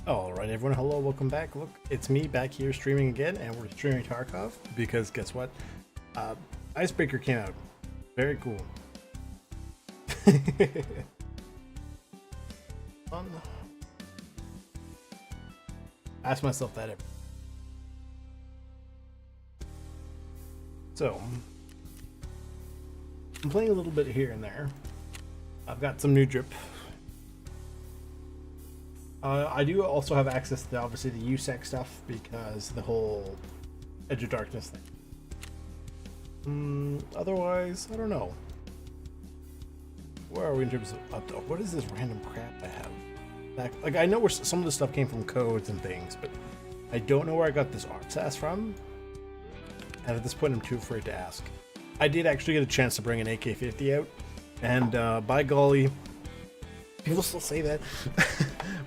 Alright everyone, hello, welcome back. Look, it's me back here streaming again, and we're streaming Tarkov, because guess what? Icebreaker came out. Very cool. Ask myself that every. So, I'm playing a little bit here and there. I've got some new drip. I do also have access to obviously the USEC stuff because the whole Edge of Darkness thing. Otherwise, I don't know. Where are we in terms of update? What is this random crap I have? Like, I know where some of the stuff came from, codes and things, but I don't know where I got this RSAS from. And at this point, I'm too afraid to ask. I did actually get a chance to bring an AK-50 out, and by golly, people still say that.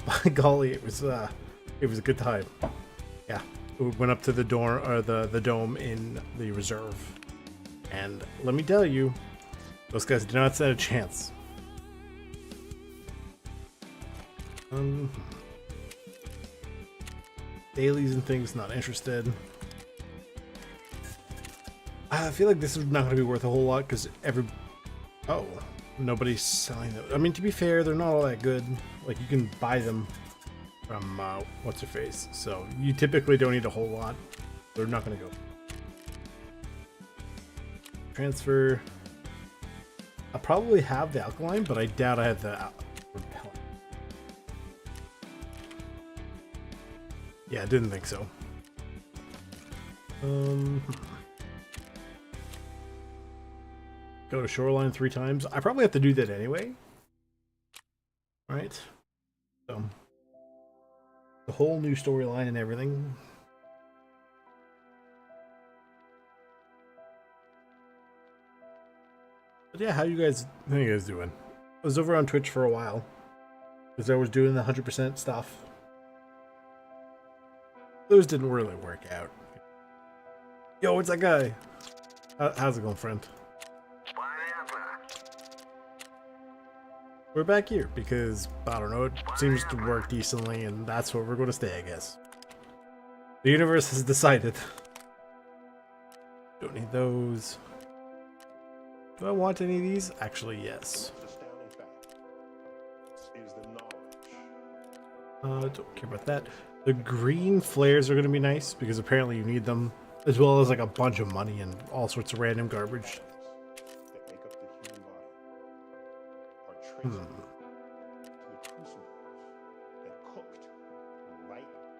By golly, it was a good time. Yeah, we went up to the door or the dome in the reserve, and let me tell you, those guys did not stand a chance. Dailies and things, not interested. I feel like this is not going to be worth a whole lot because nobody's selling them. I mean, to be fair, they're not all that good. Like, you can buy them from what's her face, so you typically don't need a whole lot. They're not going to go. Transfer. I probably have the alkaline, but I doubt I have the repellent. Yeah, I didn't think so. Go to shoreline 3 times. I probably have to do that anyway. Right? So, the whole new storyline and everything. But yeah, how you guys doing? I was over on Twitch for a while because I was doing the 100% stuff. Those didn't really work out. Yo, what's that guy? How's it going, friend? We're back here because, I don't know, it seems to work decently, and that's where we're going to stay, I guess. The universe has decided. Don't need those. Do I want any of these? Actually, yes. Don't care about that. The green flares are going to be nice because apparently you need them, as well as like a bunch of money and all sorts of random garbage.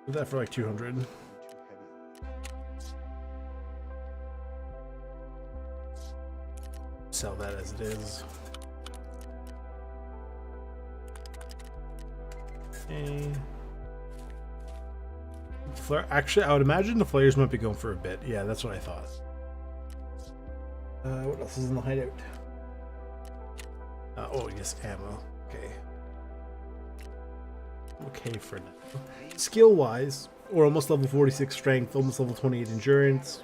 Do that for like 200. Sell that as it is. Okay. Flare. Actually, I would imagine the flares might be going for a bit. Yeah, that's what I thought. What else is in the hideout? Oh, yes, ammo. Okay. Okay for now. Skill wise, we're almost level 46 strength, almost level 28 endurance.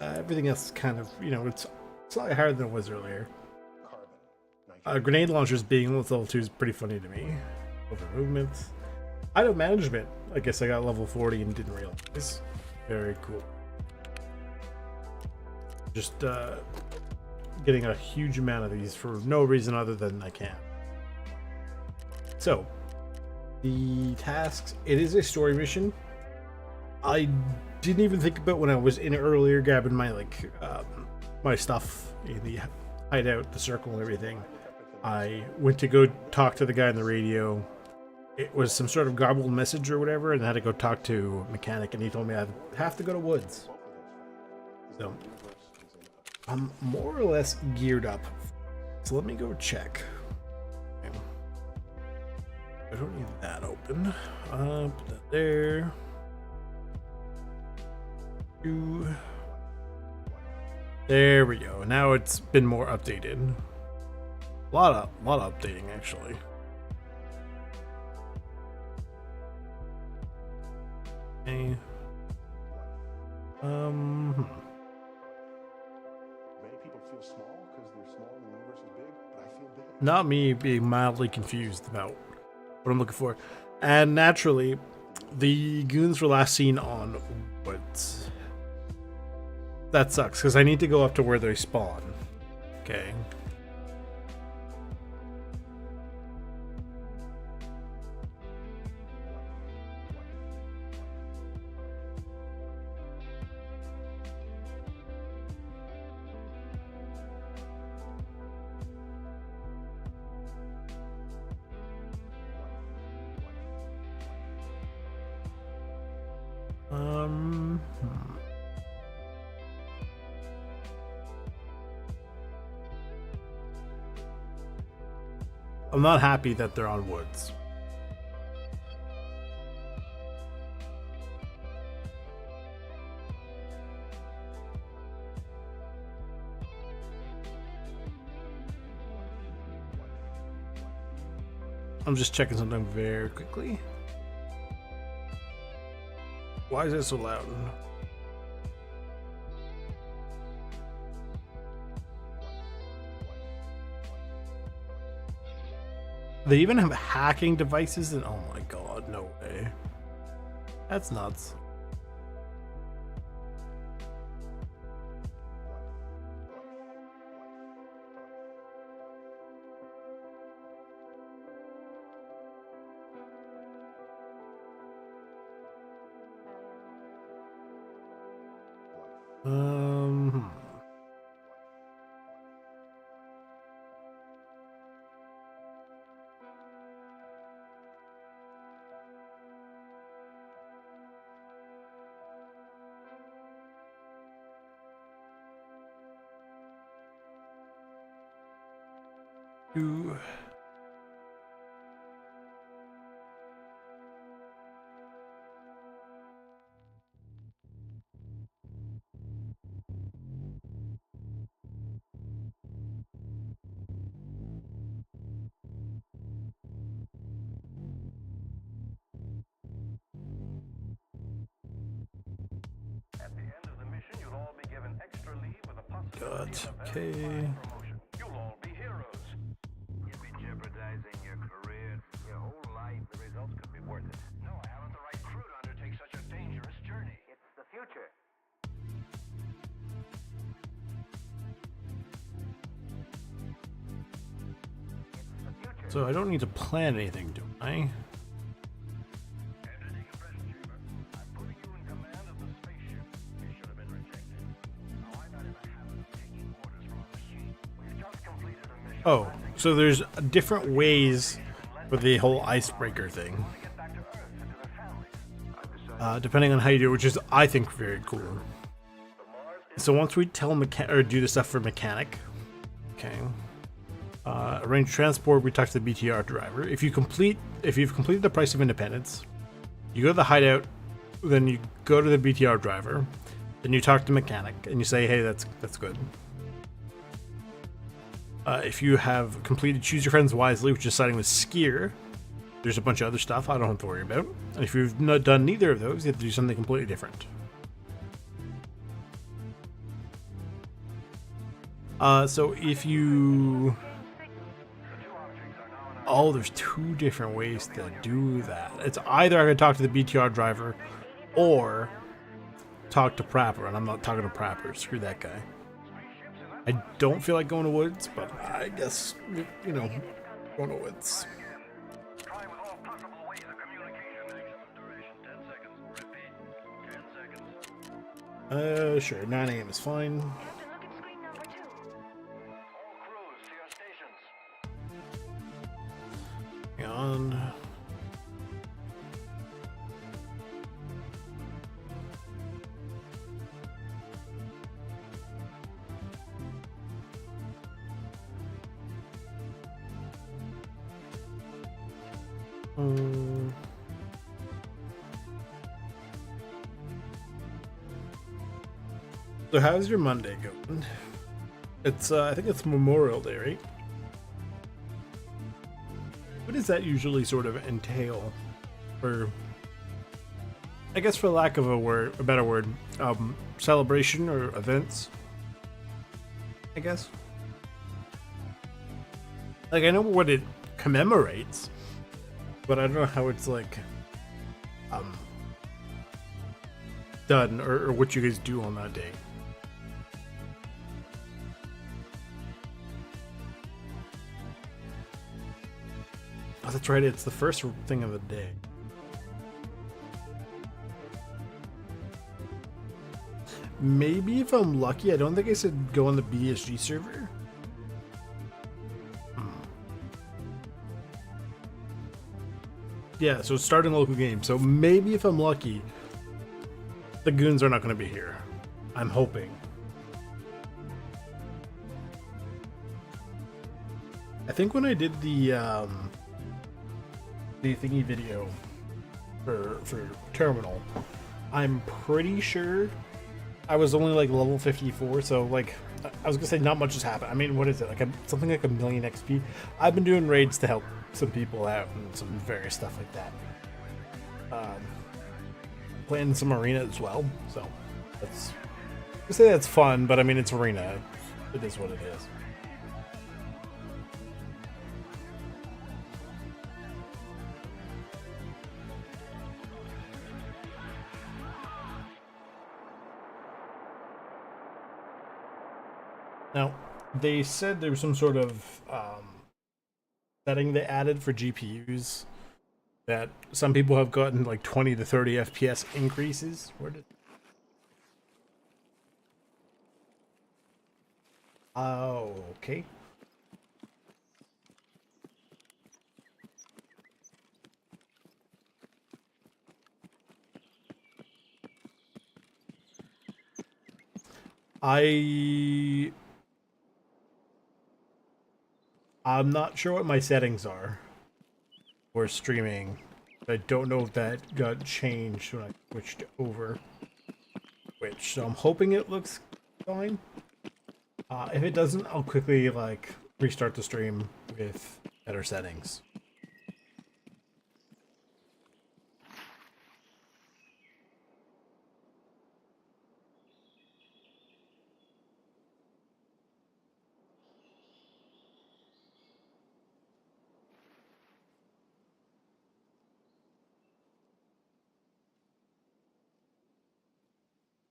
Everything else is kind of, you know, it's slightly higher than it was earlier. Grenade launchers being level 2 is pretty funny to me. Over movement. Item management, I guess I got level 40 and didn't realize. Very cool. Just getting a huge amount of these for no reason other than I can. So, the tasks, it is a story mission. I didn't even think about when I was in earlier grabbing my my stuff in the hideout, the circle and everything. I went to go talk to the guy on the radio. It was some sort of garbled message or whatever, and I had to go talk to a mechanic, and he told me I'd have to go to Woods. So I'm more or less geared up. So let me go check. Okay. I don't need that open. Put that there. There we go. Now it's been more updated. A lot of updating actually. Okay. Many people feel small because they're small and the universe is big, but I feel big. Not me being mildly confused about what I'm looking for. And naturally, the goons were last seen on woods. That sucks, because I need to go up to where they spawn. Okay. I'm not happy that they're on woods. I'm just checking something very quickly. Why is it so loud? They even have hacking devices, and oh my god, no way. That's nuts. Ooh. At the end of the mission, you'll all be given extra leave with a possibility of Okay. promotion. You'll all be heroes. You'd be jeopardizing your career, your whole life. The results could be worth it. No, I haven't the right crew to undertake such a dangerous journey. It's the future. So I don't need to plan anything, do I? Oh, so there's different ways with the whole icebreaker thing. Depending on how you do it, which is, I think, very cool. So once we tell or do the stuff for mechanic, okay. Arrange transport, we talk to the BTR driver. If you've completed the Price of Independence, you go to the hideout, then you go to the BTR driver, then you talk to mechanic, and you say, hey, that's good. If you have completed Choose Your Friends Wisely, which is siding with Skier, there's a bunch of other stuff I don't have to worry about. And if you've not done neither of those, you have to do something completely different. So if you... Oh, there's two different ways to do that. It's either I can talk to the BTR driver or talk to Prapper, and I'm not talking to Prapper. Screw that guy. I don't feel like going to woods, but I guess, you know, going to woods. Sure, 9 a.m. is fine. Hang on. So how's your Monday going? It's I think it's Memorial Day, right? What does that usually sort of entail? Or I guess for lack of a better word, celebration or events? I guess. Like, I know what it commemorates, but I don't know how it's like done or what you guys do on that day. Oh, that's right. It's the first thing of the day. Maybe if I'm lucky, I don't think I said go on the BSG server. Yeah, so it's starting local game. So maybe if I'm lucky, the goons are not going to be here. I'm hoping. I think when I did the thingy video for Terminal, I'm pretty sure I was only like level 54, so like I was gonna say not much has happened. I mean, what is it, like something like 1,000,000 XP? I've been doing raids to help some people out and some various stuff like that. Playing some arena as well, so that's, I say that's fun, but I mean it's arena. It is what it is. Now, they said there was some sort of setting they added for GPUs that some people have gotten like 20 to 30 FPS increases. Where did? Oh, okay. I'm not sure what my settings are for streaming. I don't know if that got changed when I switched over Twitch, so I'm hoping it looks fine. If it doesn't, I'll quickly like restart the stream with better settings.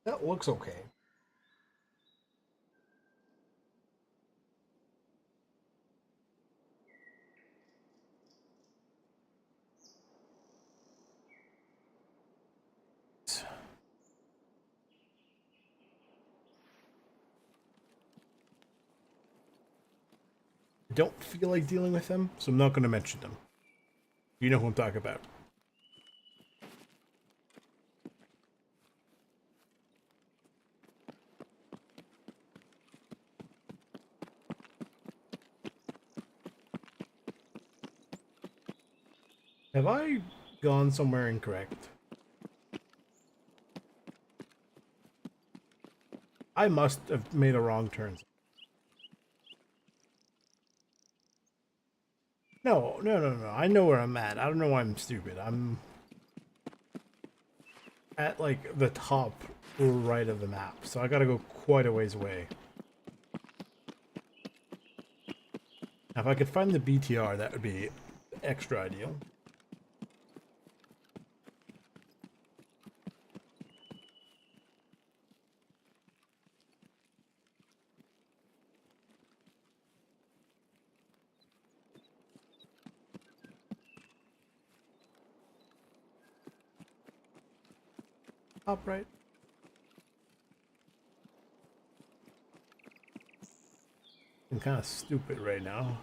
That looks okay. I don't feel like dealing with them, so I'm not going to mention them. You know who I'm talking about. Have I gone somewhere incorrect? I must have made a wrong turn. No. I know where I'm at. I don't know why I'm stupid. I'm at like the top right of the map, so I gotta go quite a ways away. Now, if I could find the BTR, that would be extra ideal. Top right. I'm kind of stupid right now.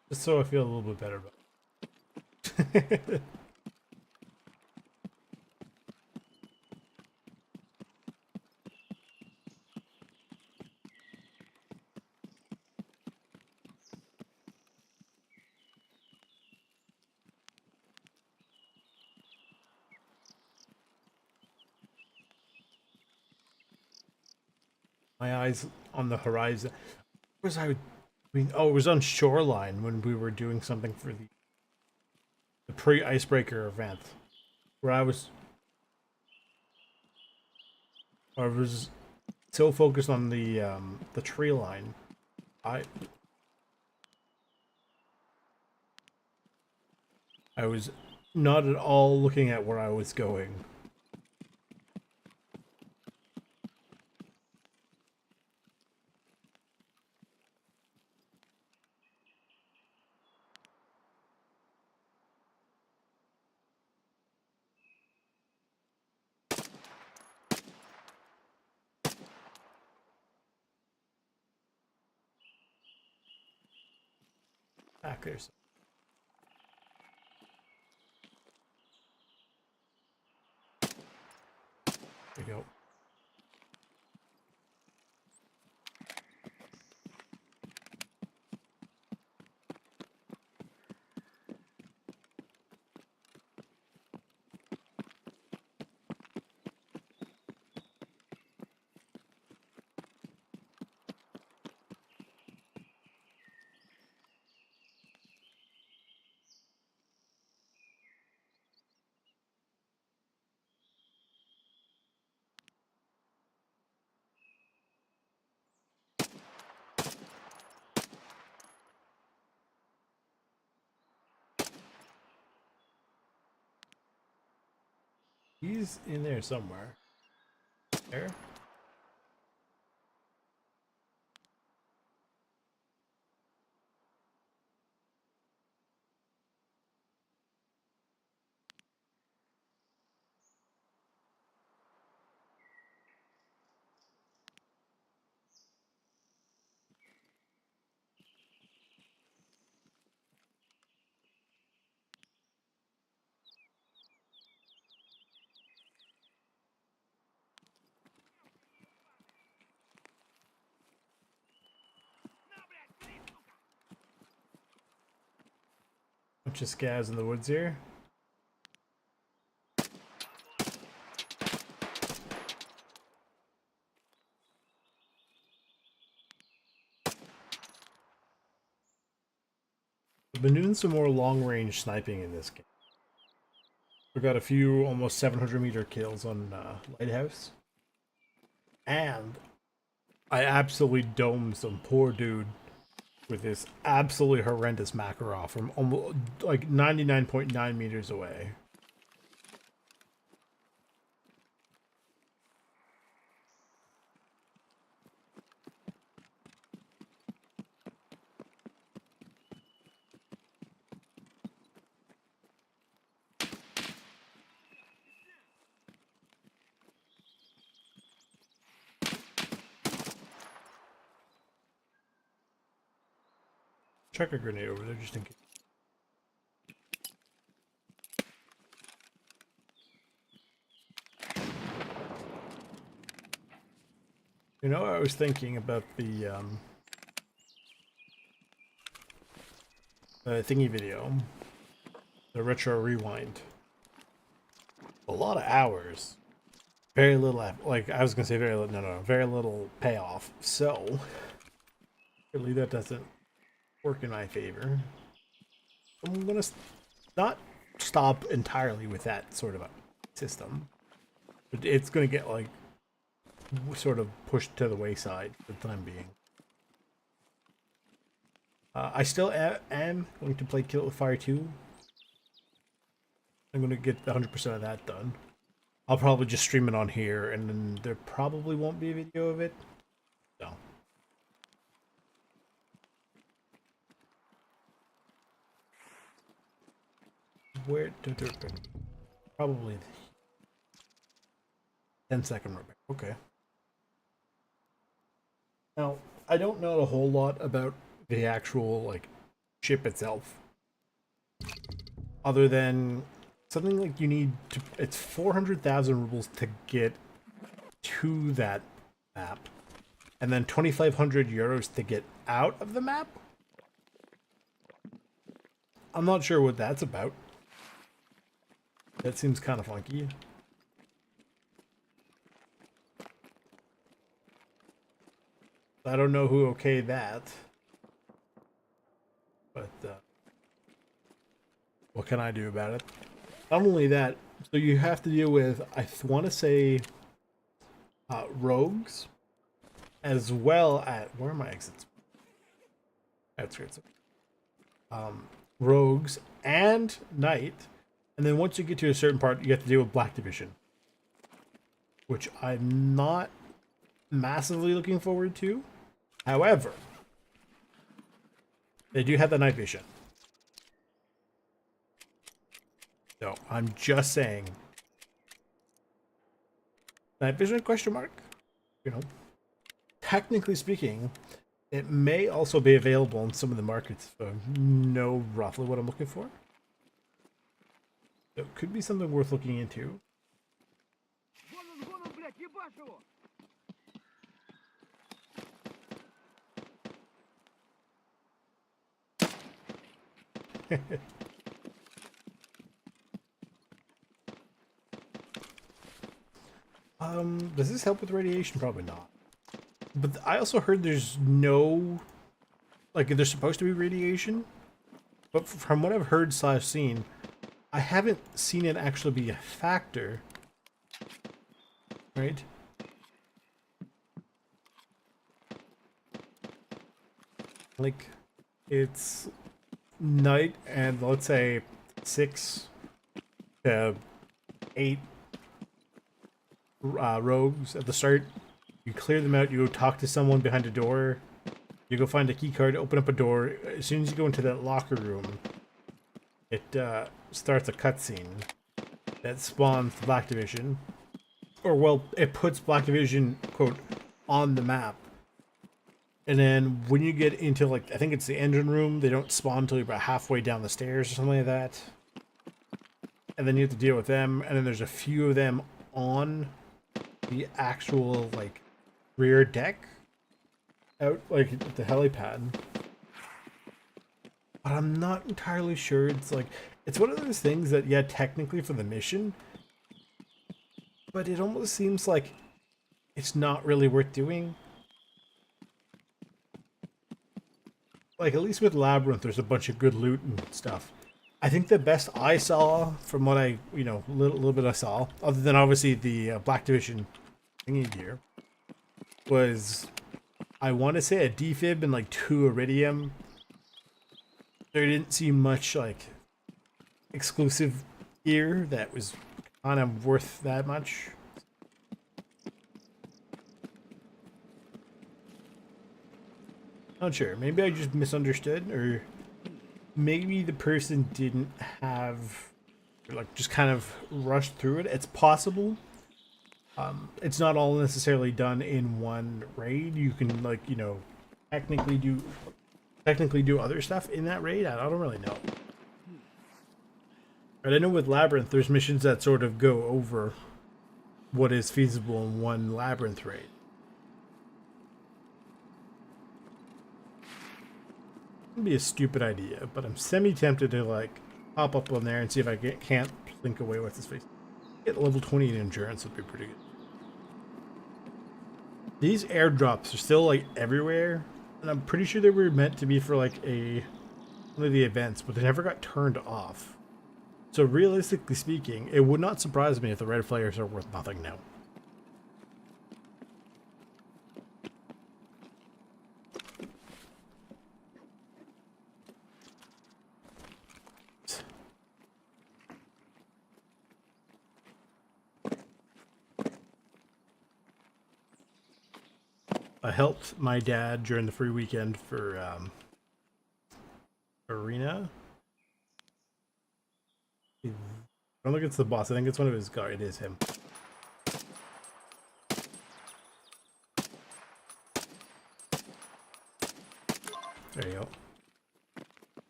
Just so I feel a little bit better about it. My eyes on the horizon. Where was I? Oh, it was on Shoreline when we were doing something for the pre-icebreaker event, where I was so focused on the tree line. I I was not at all looking at where I was going. Back there. There we go. He's in there somewhere. There? Bunch of scavs in the woods here. I've been doing some more long-range sniping in this game. We got a few almost 700-meter kills on Lighthouse. And I absolutely domed some poor dude with this absolutely horrendous Makarov from almost like 99.9 meters away. Chuck a grenade over there just in case. You know, I was thinking about the thingy video, the retro rewind. A lot of hours, very little. Like I was gonna say, very little. No, very little payoff. So, really, that doesn't work in my favor. I'm gonna not stop entirely with that sort of a system, but it's gonna get like sort of pushed to the wayside for the time being. I still am going to play Kill It with Fire 2. I'm going to get 100% of that done. I'll probably just stream it on here, and then there probably won't be a video of it. No. Where? Probably 10-second repair. Okay. Now, I don't know a whole lot about the actual like ship itself, other than something like you need to. It's 400,000 rubles to get to that map, and then 2,500 euros to get out of the map. I'm not sure what that's about. That seems kind of funky. I don't know who okayed that. But what can I do about it? Not only that, so you have to deal with, I want to say, rogues, as well as, where are my exits? Outskirts. Rogues and knight, and then once you get to a certain part, you have to deal with black division, which I'm not massively looking forward to. However, they do have the night vision. So I'm just saying, night vision question mark. You know, technically speaking, it may also be available in some of the markets, so I know roughly what I'm looking for. So it could be something worth looking into. Does this help with radiation? Probably not. But I also heard there's no, like, there's supposed to be radiation, but from what I've heard / seen, I haven't seen it actually be a factor. Right? Like, it's night and let's say 6 to 8 rogues at the start. You clear them out, you go talk to someone behind a door, you go find a key card, open up a door. As soon as you go into that locker room, it starts a cutscene that spawns the Black Division. Or, well, it puts Black Division, quote, on the map. And then when you get into, like, I think it's the engine room, they don't spawn until you're about halfway down the stairs or something like that. And then you have to deal with them, and then there's a few of them on the actual, like, rear deck out, like, at the helipad. But I'm not entirely sure. It's like, it's one of those things that, yeah, technically for the mission, but it almost seems like it's not really worth doing. Like, at least with Labyrinth, there's a bunch of good loot and stuff. I think the best I saw, from what I, you know, little bit I saw, other than obviously the Black Division thingy gear, was, I want to say, a defib and like 2 iridium. There didn't seem much like exclusive gear that was kind of worth that much. Not sure. Maybe I just misunderstood, or maybe the person didn't have, like, just kind of rushed through it. It's possible. It's not all necessarily done in one raid. You can, like, you know, technically do other stuff in that raid. I don't really know. But I know with Labyrinth, there's missions that sort of go over what is feasible in one Labyrinth raid. It'd be a stupid idea, but I'm semi-tempted to, like, pop up on there and see if I can't blink away with his face. Get level 20 in endurance would be pretty good. These airdrops are still, like, everywhere, and I'm pretty sure they were meant to be for, like, one of the events, but they never got turned off. So realistically speaking, it would not surprise me if the red flares are worth nothing now. I helped my dad during the free weekend for Arena. I don't think it's the boss. I think it's one of his guards. It is him. There you go.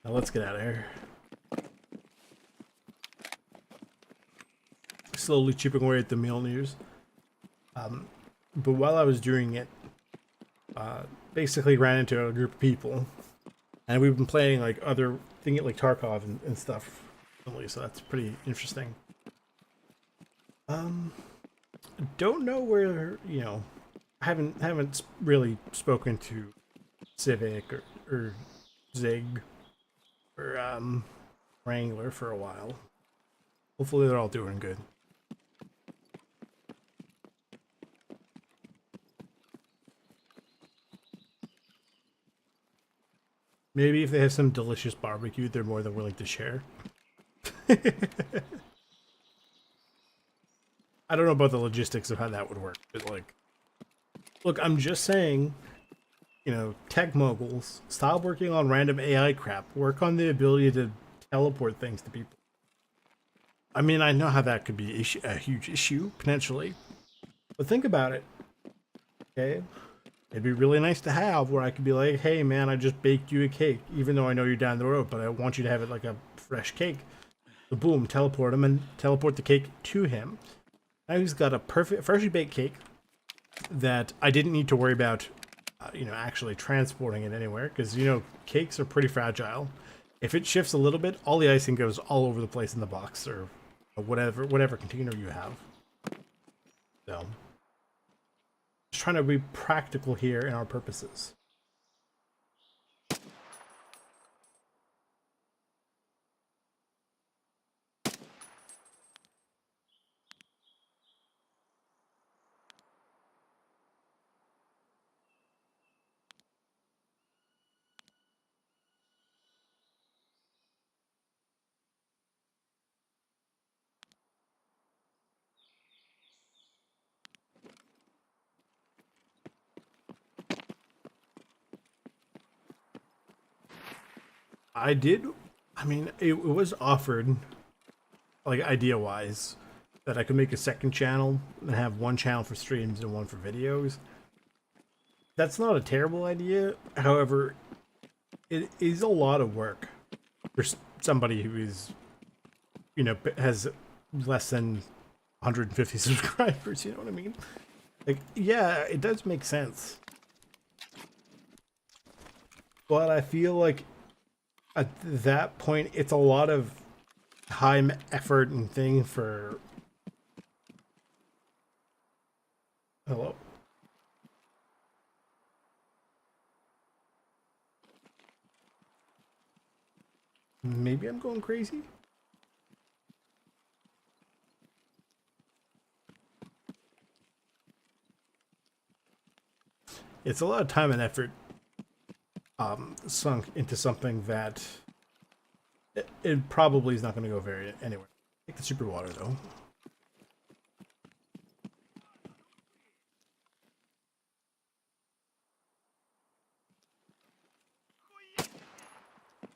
Now let's get out of here. Slowly chipping away at the Mjolnirs. But while I was doing it, basically ran into a group of people, and we've been playing like other things like Tarkov and stuff, so that's pretty interesting. Don't know where, you know, haven't really spoken to Civic or Zig or Wrangler for a while. Hopefully they're all doing good. Maybe if they have some delicious barbecue, they're more than willing to share. I don't know about the logistics of how that would work, but like, look, I'm just saying, you know, tech moguls, stop working on random AI crap. Work on the ability to teleport things to people. I mean, I know how that could be a huge issue, potentially. But think about it, okay? It'd be really nice to have where I could be like, hey man, I just baked you a cake, even though I know you're down the road, but I want you to have it like a fresh cake. So boom, teleport him and teleport the cake to him. Now he's got a perfect, freshly baked cake that I didn't need to worry about, you know, actually transporting it anywhere, because, you know, cakes are pretty fragile. If it shifts a little bit, all the icing goes all over the place in the box or whatever container you have. So, just trying to be practical here in our purposes. I did, I mean, it was offered, like idea-wise, that I could make a second channel and have one channel for streams and one for videos. That's not a terrible idea. However, it is a lot of work for somebody who is, you know, has less than 150 subscribers, you know what I mean? Like, yeah, it does make sense. But I feel like at that point, it's a lot of time, effort, and thing for... Hello? Maybe I'm going crazy? It's a lot of time and effort sunk into something that it probably is not going to go very anywhere. Take the super water though.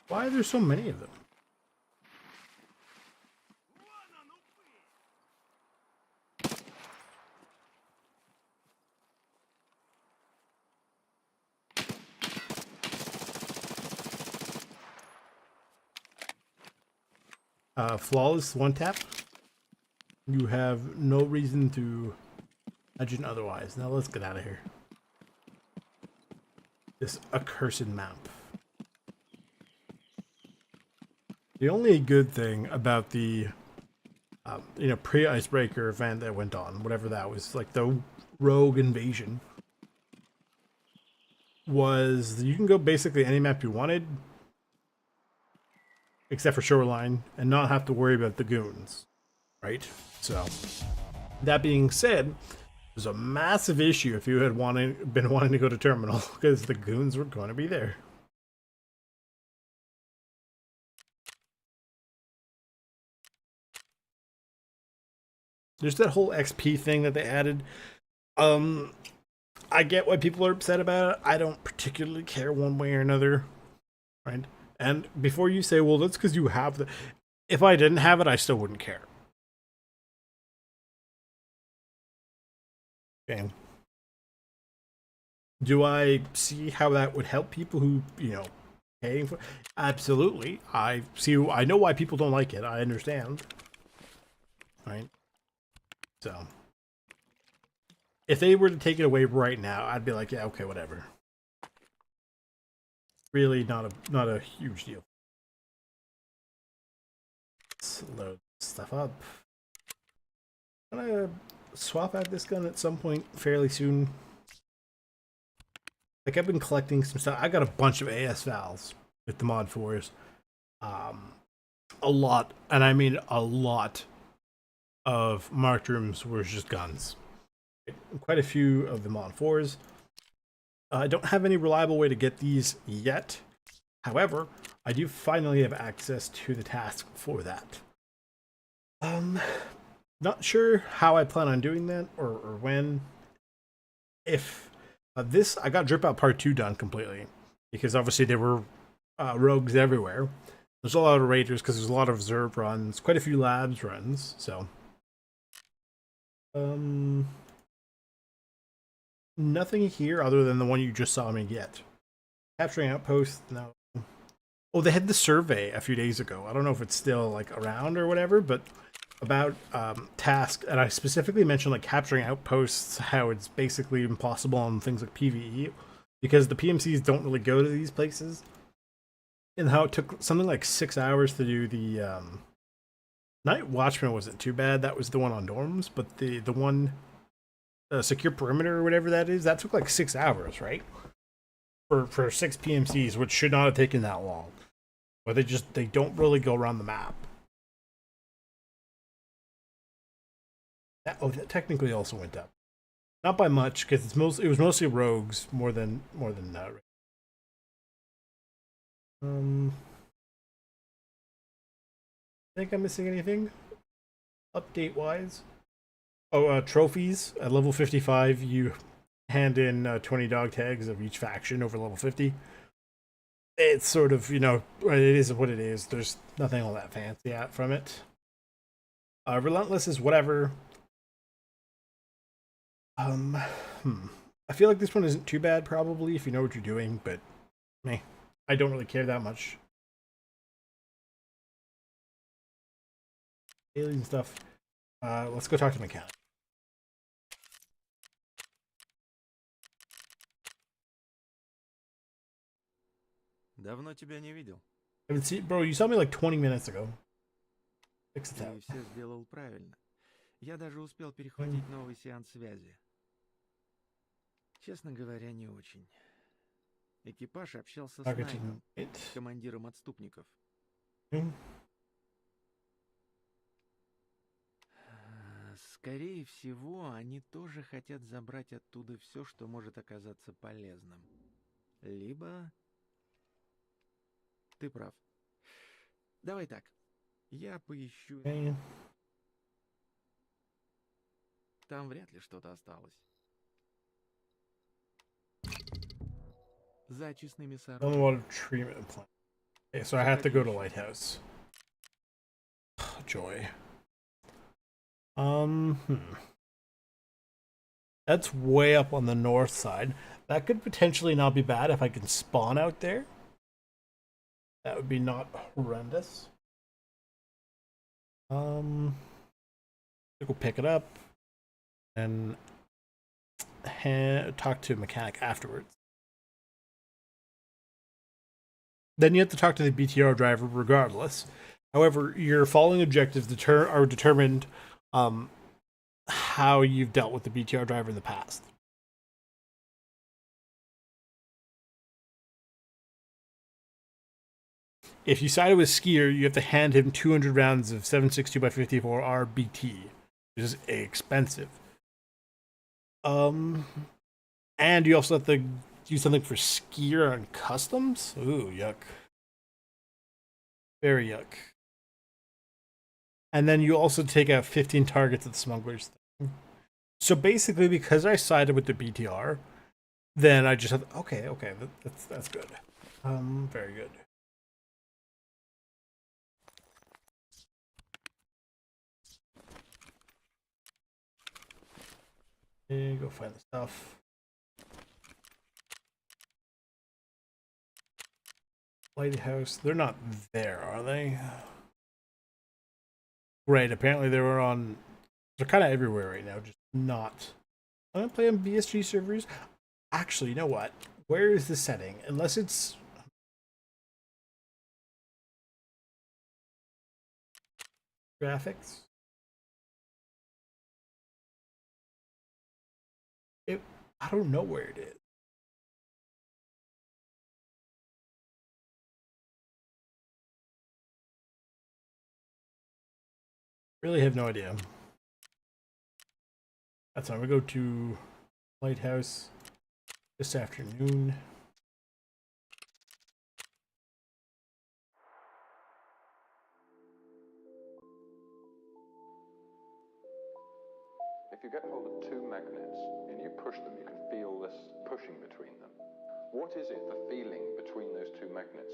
Why are there so many of them? Flawless one tap. You have no reason to imagine otherwise. Now let's get out of here. This accursed map. The only good thing about the you know, pre-icebreaker event that went on, whatever that was, like the rogue invasion, was you can go basically any map you wanted except for shoreline and not have to worry about the goons, right? So that being said, it was a massive issue if you had been wanting to go to terminal because the goons were going to be there. There's that whole XP thing that they added. I get why people are upset about it. I don't particularly care one way or another, right? And before you say, well, that's because you have the... If I didn't have it, I still wouldn't care. Okay. Do I see how that would help people who, you know, paying for... Absolutely. I know why people don't like it. I understand. Right? So... If they were to take it away right now, I'd be like, yeah, okay, whatever. Really not a huge deal. Let's load stuff up. I'm gonna swap out this gun at some point fairly soon. like I've been collecting some stuff. I got a bunch of AS vals with the mod 4s. A lot, and I mean a lot of marked rooms were just guns. Quite a few of the mod 4s. I don't have any reliable way to get these yet. However, I do finally have access to the task for that. Not sure how I plan on doing that or when. If this, I got Drip Out Part 2 done completely because obviously there were rogues everywhere. There's a lot of raiders because there's a lot of reserve runs, quite a few labs runs. So, nothing here other than the one you just saw me get. Capturing outposts, no. Oh, they had the survey a few days ago. I don't know if it's still like around or whatever, but about task, and I specifically mentioned like capturing outposts, how it's basically impossible on things like PvE because the PMCs don't really go to these places, and how it took something like 6 hours to do the Night Watchman wasn't too bad. That was the one on dorms, but the one secure perimeter or whatever that is, that took like 6 hours, right? For 6 PMCs, which should not have taken that long. But they don't really go around the map. That technically also went up, not by much because it was mostly rogues more than think I'm missing anything update wise. Oh, trophies at level 55. You hand in 20 dog tags of each faction over level 50. It's sort of, it is what it is. There's nothing all that fancy from it. Relentless is whatever. I feel like this one isn't too bad, probably, if you know what you're doing, but meh, I don't really care that much. Alien stuff. Let's go talk to the mechanic. Давно тебя не видел. Bro, you saw me like 20 minutes ago. Fix it Ты out. все сделал правильно. Я даже успел перехватить новый сеанс связи. Честно говоря, не очень. Экипаж общался с Найтом, командиром отступников. Скорее всего, они тоже хотят забрать оттуда все, что может оказаться полезным. Либо... Ты прав. Давай так. Я поищу... Там вряд ли что-то осталось. За очистными сооружениями. Water treatment plant. Okay, so I have to go to Lighthouse. Joy. That's way up on the north side. That could potentially not be bad if I can spawn out there. That would be not horrendous. Go pick it up and talk to a mechanic afterwards. Then you have to talk to the BTR driver regardless. However, your following objectives are determined how you've dealt with the BTR driver in the past. If you sided with Skier, you have to hand him 200 rounds of 7.62x54 RBT, which is expensive. And you also have to do something for Skier on customs. Ooh, yuck. Very yuck. And then you also take out 15 targets at the smugglers thing. So basically, because I sided with the BTR, then I just have okay, that's good. Very good. Okay, go find the stuff. Lighthouse, they're not there, are they? Right, apparently they're kind of everywhere right now, just not. I'm gonna play on BSG servers. Actually, you know what? Where is the setting? Unless it's graphics. I don't know where it is. Really have no idea. That's fine. We go to Lighthouse this afternoon. If you get hold of two magnets and you push them, you can feel this pushing between them. What is it, the feeling between those two magnets?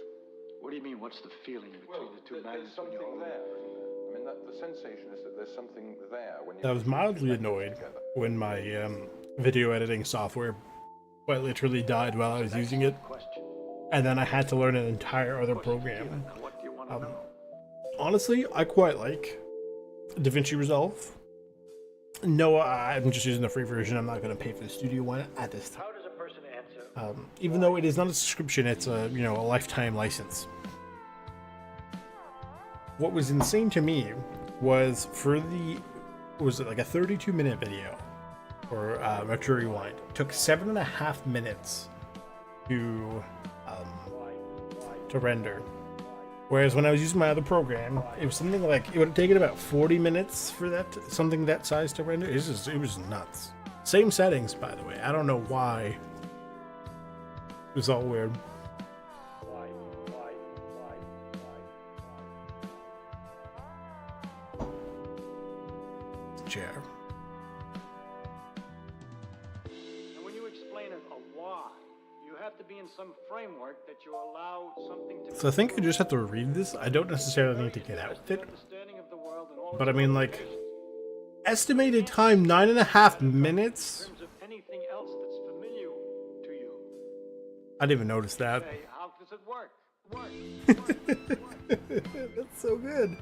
What do you mean, what's the feeling between the two magnets? There's something there, isn't there? I mean, the sensation is that there's something there when you... I was mildly annoyed when my video editing software quite literally died while I was using it, and then I had to learn an entire other program. Honestly, I quite like DaVinci Resolve. No, I'm just using the free version. I'm not going to pay for the studio one at this time. How does a person answer? Even though it is not a subscription, it's a a lifetime license. What was insane to me was was it like a 32-minute video or a true rewind? It took 7.5 minutes to render. Whereas when I was using my other program, it was something like, it would have taken about 40 minutes for something that size to render. It was nuts. Same settings, by the way. I don't know why. It was all weird. Chair. And when you explain a why, you have to be in some framework that you allow something to... So I think I just have to read this. I don't necessarily need to get out with it. But I mean, like, estimated time 9.5 minutes? In terms of anything else that's familiar to you. I didn't even notice that. Say, how does it work? That's so good.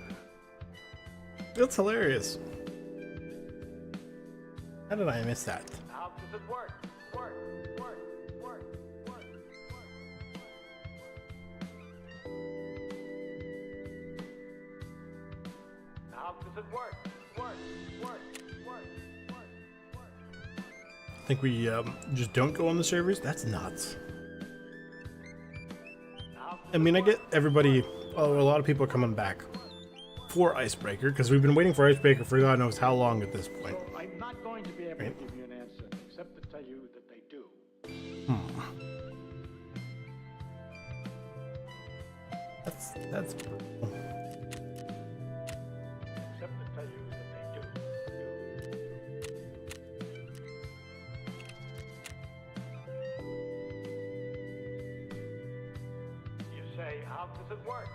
That's hilarious. How did I miss that? How does it work? Work. How does it work? I think we just don't go on the servers. That's nuts. I mean, I get everybody. Oh, a lot of people are coming back for Icebreaker because we've been waiting for Icebreaker for God knows how long at this point. So I'm not going to be able to give you an answer except to tell you that they do. That's Except to tell you that they do. You say, how does it work?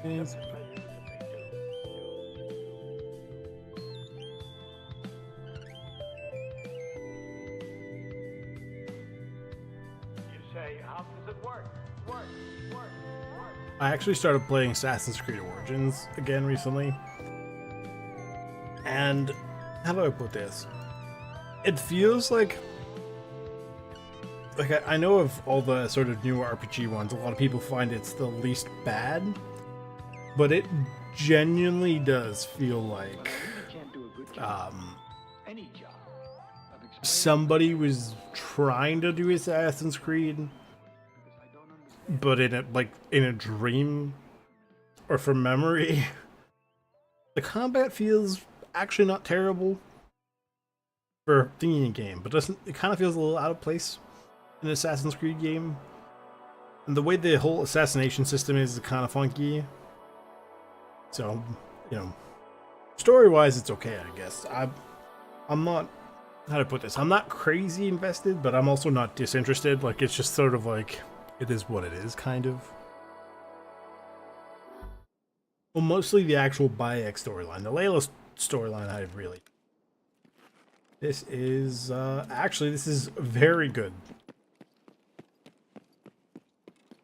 is. You say, how does it work? I actually started playing Assassin's Creed Origins again recently. And how do I put this? It feels like I know of all the sort of newer RPG ones, a lot of people find it's the least bad, but it genuinely does feel like Any job of explaining somebody was trying to do Assassin's Creed, because I don't understand. but in a dream or from memory. The combat feels actually not terrible for a thingy game, but it kind of feels a little out of place in an Assassin's Creed game. And the way the whole assassination system is kind of funky. So, story-wise, it's okay, I guess. I'm not, how to put this, I'm not crazy invested, but I'm also not disinterested. Like, it's just sort of like, it is what it is, kind of. Well, mostly the actual Bayek storyline. The Layla storyline, I really... This is, actually, this is very good.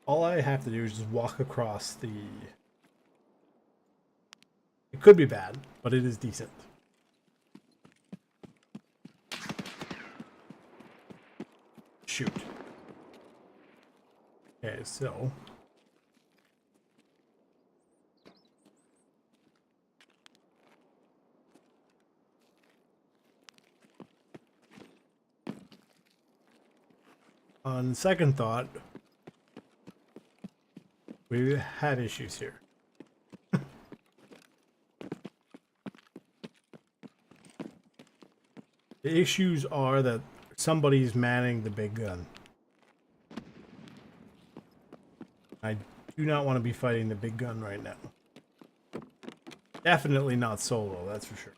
All I have to do is just walk across the... It could be bad, but it is decent. Shoot. Okay, so... On second thought, we had issues here. The issues are that somebody's manning the big gun. I do not want to be fighting the big gun right now. Definitely not solo, that's for sure.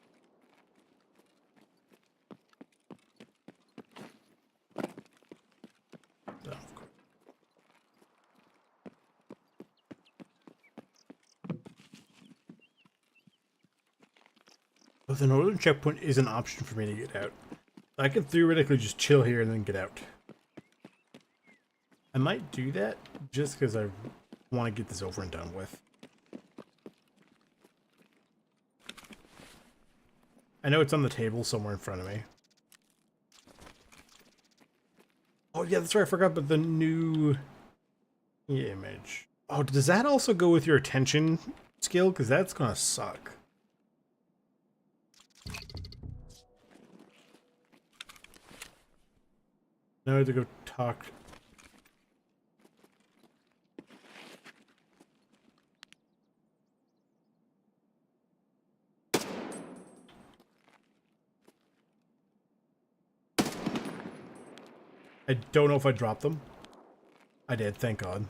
So, of course. But the northern checkpoint is an option for me to get out. I could theoretically just chill here and then get out. I might do that just because I want to get this over and done with. I know it's on the table somewhere in front of me. Oh yeah, that's right, I forgot about the new image. Oh, does that also go with your attention skill? Because that's gonna suck. Now I have to go talk. I don't know if I dropped them. I did, thank God.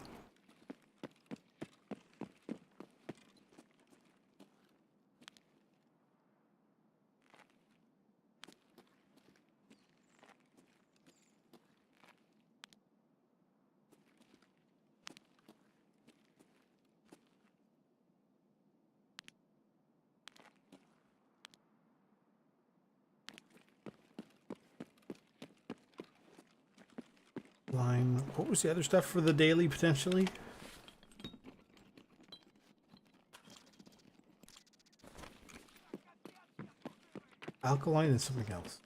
Line. What was the other stuff for the daily potentially? Alkaline and something else.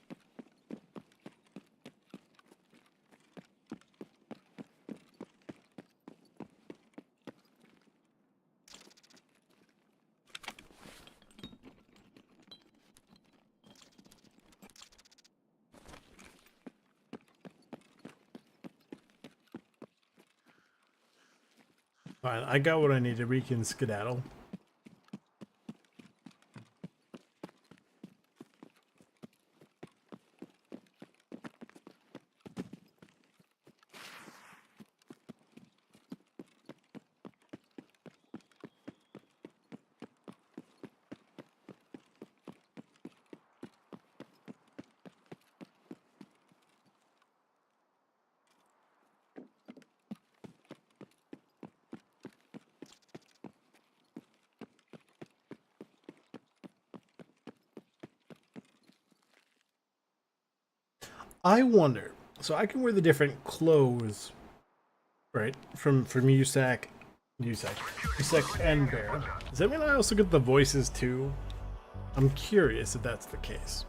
Fine, I got what I need to can skedaddle. I wonder, so I can wear the different clothes, right? From USAC and Bear. Does that mean I also get the voices too? I'm curious if that's the case.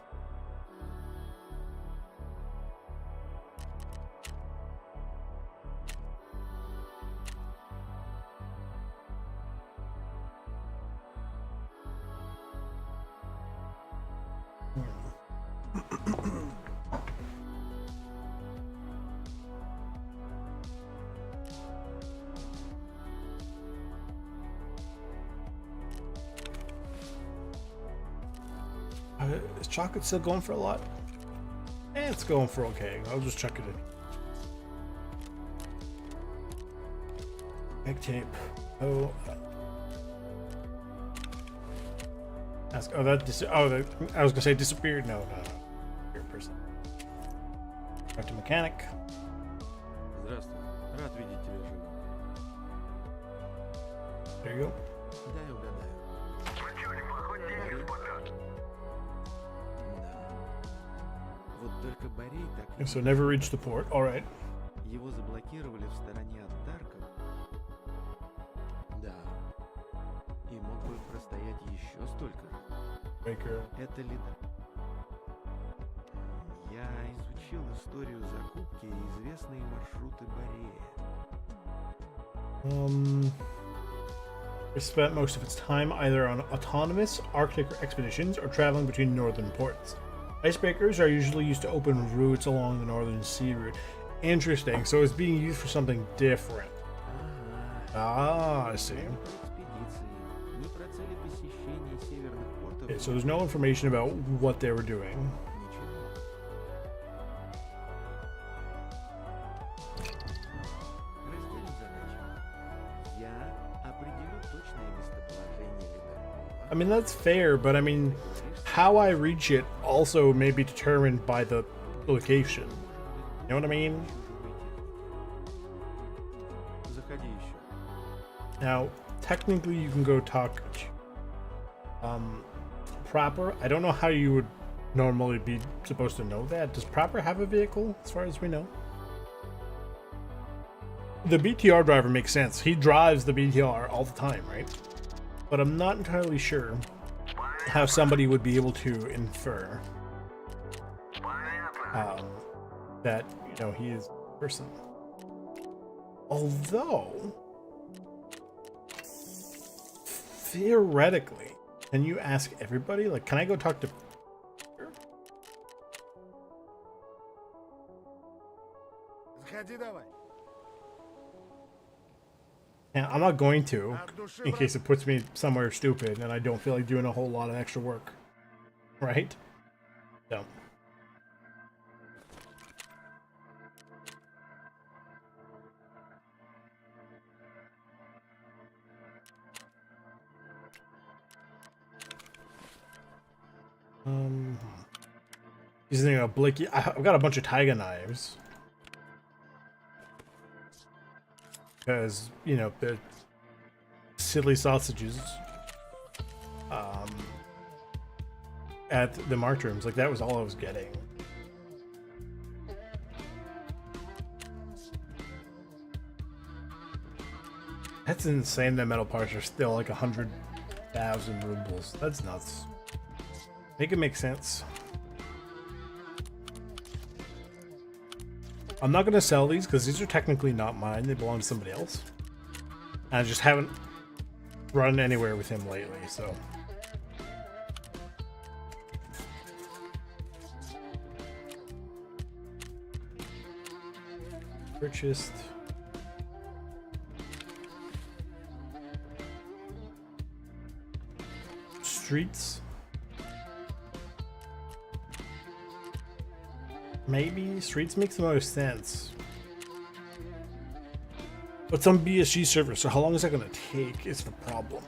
Is chocolate still going for a lot? It's going for okay. I'll just chuck it in. Egg tape. Oh. Ask. Oh, that. I was gonna say disappeared. No. Here, person. Talk to mechanic. Здравствуй. Рад видеть тебя живым. There you go. Дай угадаю. Вот только Борей так и So never reached the port. All right. Его заблокировали в стороне от Таркова. Да. И мог бы простоять еще столько же. Breaker. Это лидер. Я изучил историю закупки и известные маршруты Борея. It spent most of its time either on autonomous Arctic expeditions or traveling between northern ports. Icebreakers are usually used to open routes along the northern sea route. Interesting. So it's being used for something different. Ага. Ah, I see. Ни про экспедиции, ни про цели посещения северных портов. Okay, so there's no information about what they were doing. Ничего. Разделим задачу. Я определю точное местоположение ледокола. I mean, that's fair, but I mean, how I reach it also may be determined by the location. You know what I mean? Заходи еще. Now, technically, you can go talk to Proper. I don't know how you would normally be supposed to know that. Does Proper have a vehicle, as far as we know? The BTR driver makes sense. He drives the BTR all the time, right? But I'm not entirely sure how somebody would be able to infer that, you know, he is a person. Although, theoretically, can you ask everybody? Like, can I go talk to... Заходи давай. Yeah, I'm not going to, in case it puts me somewhere stupid and I don't feel like doing a whole lot of extra work. Right? So. Using a blicky. I've got a bunch of Taiga knives. Because, you know, the silly sausages at the march rooms, like, that was all I was getting. That's insane that metal parts are still like 100,000 rubles. That's nuts. Make it make sense. I'm not going to sell these because these are technically not mine. They belong to somebody else. And I just haven't run anywhere with him lately, so. Purchased. Streets. Maybe streets makes the most sense. But some BSG servers, so how long is that going to take is the problem.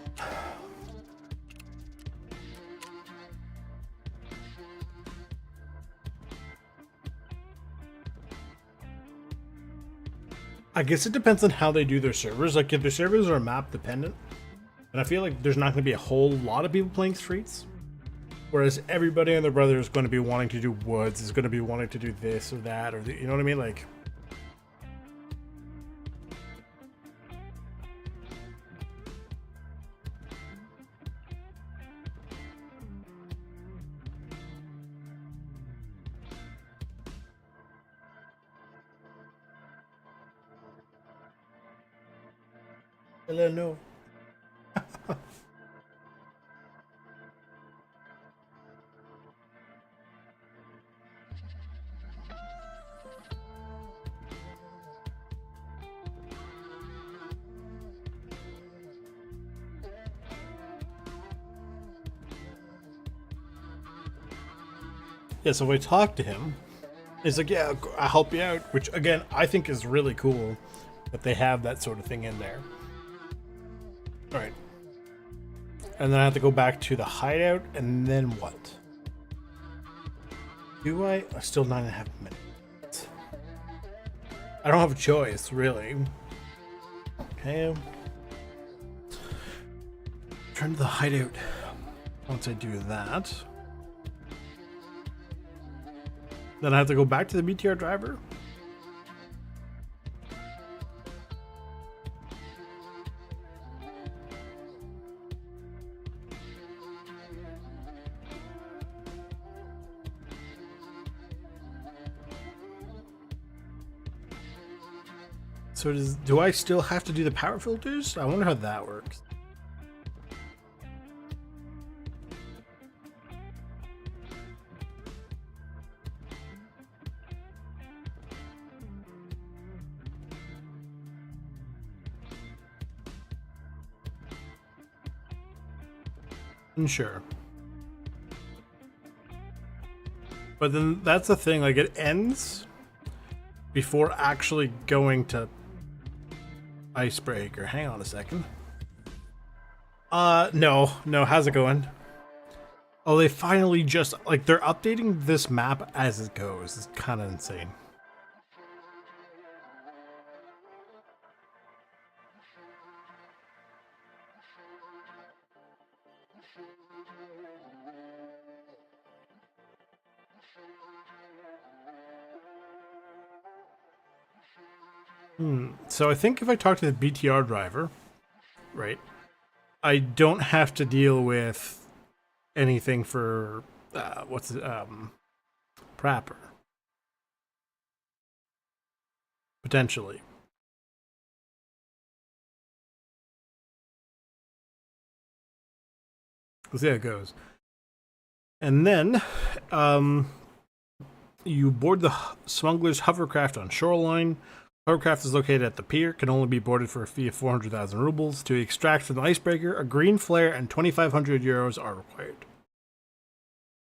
I guess it depends on how they do their servers. Like, if their servers are map dependent, and I feel like there's not going to be a whole lot of people playing streets. Whereas everybody and their brother is going to be wanting to do woods, is going to be wanting to do this or that, or the, you know what I mean? Like, hello, no. Yeah, so we talked to him. He's like, yeah, I'll help you out, which again, I think is really cool that they have that sort of thing in there. All right. And then I have to go back to the hideout, and then what? Do I? Still 9.5 minutes. I don't have a choice, really. Okay. Turn to the hideout. Once I do that, then I have to go back to the BTR driver. So do I still have to do the power filters? I wonder how that works. Sure. But then that's the thing, like, it ends before actually going to Icebreaker. Hang on a second. No, how's it going? Oh, they finally just, like, they're updating this map as it goes. It's kind of insane. So I think if I talk to the BTR driver, right, I don't have to deal with anything for Prapper. Potentially. We'll see how it goes. And then you board the smuggler's hovercraft on shoreline. Hovercraft is located at the pier, can only be boarded for a fee of 400,000 rubles. To extract from the icebreaker, a green flare and 2,500 euros are required.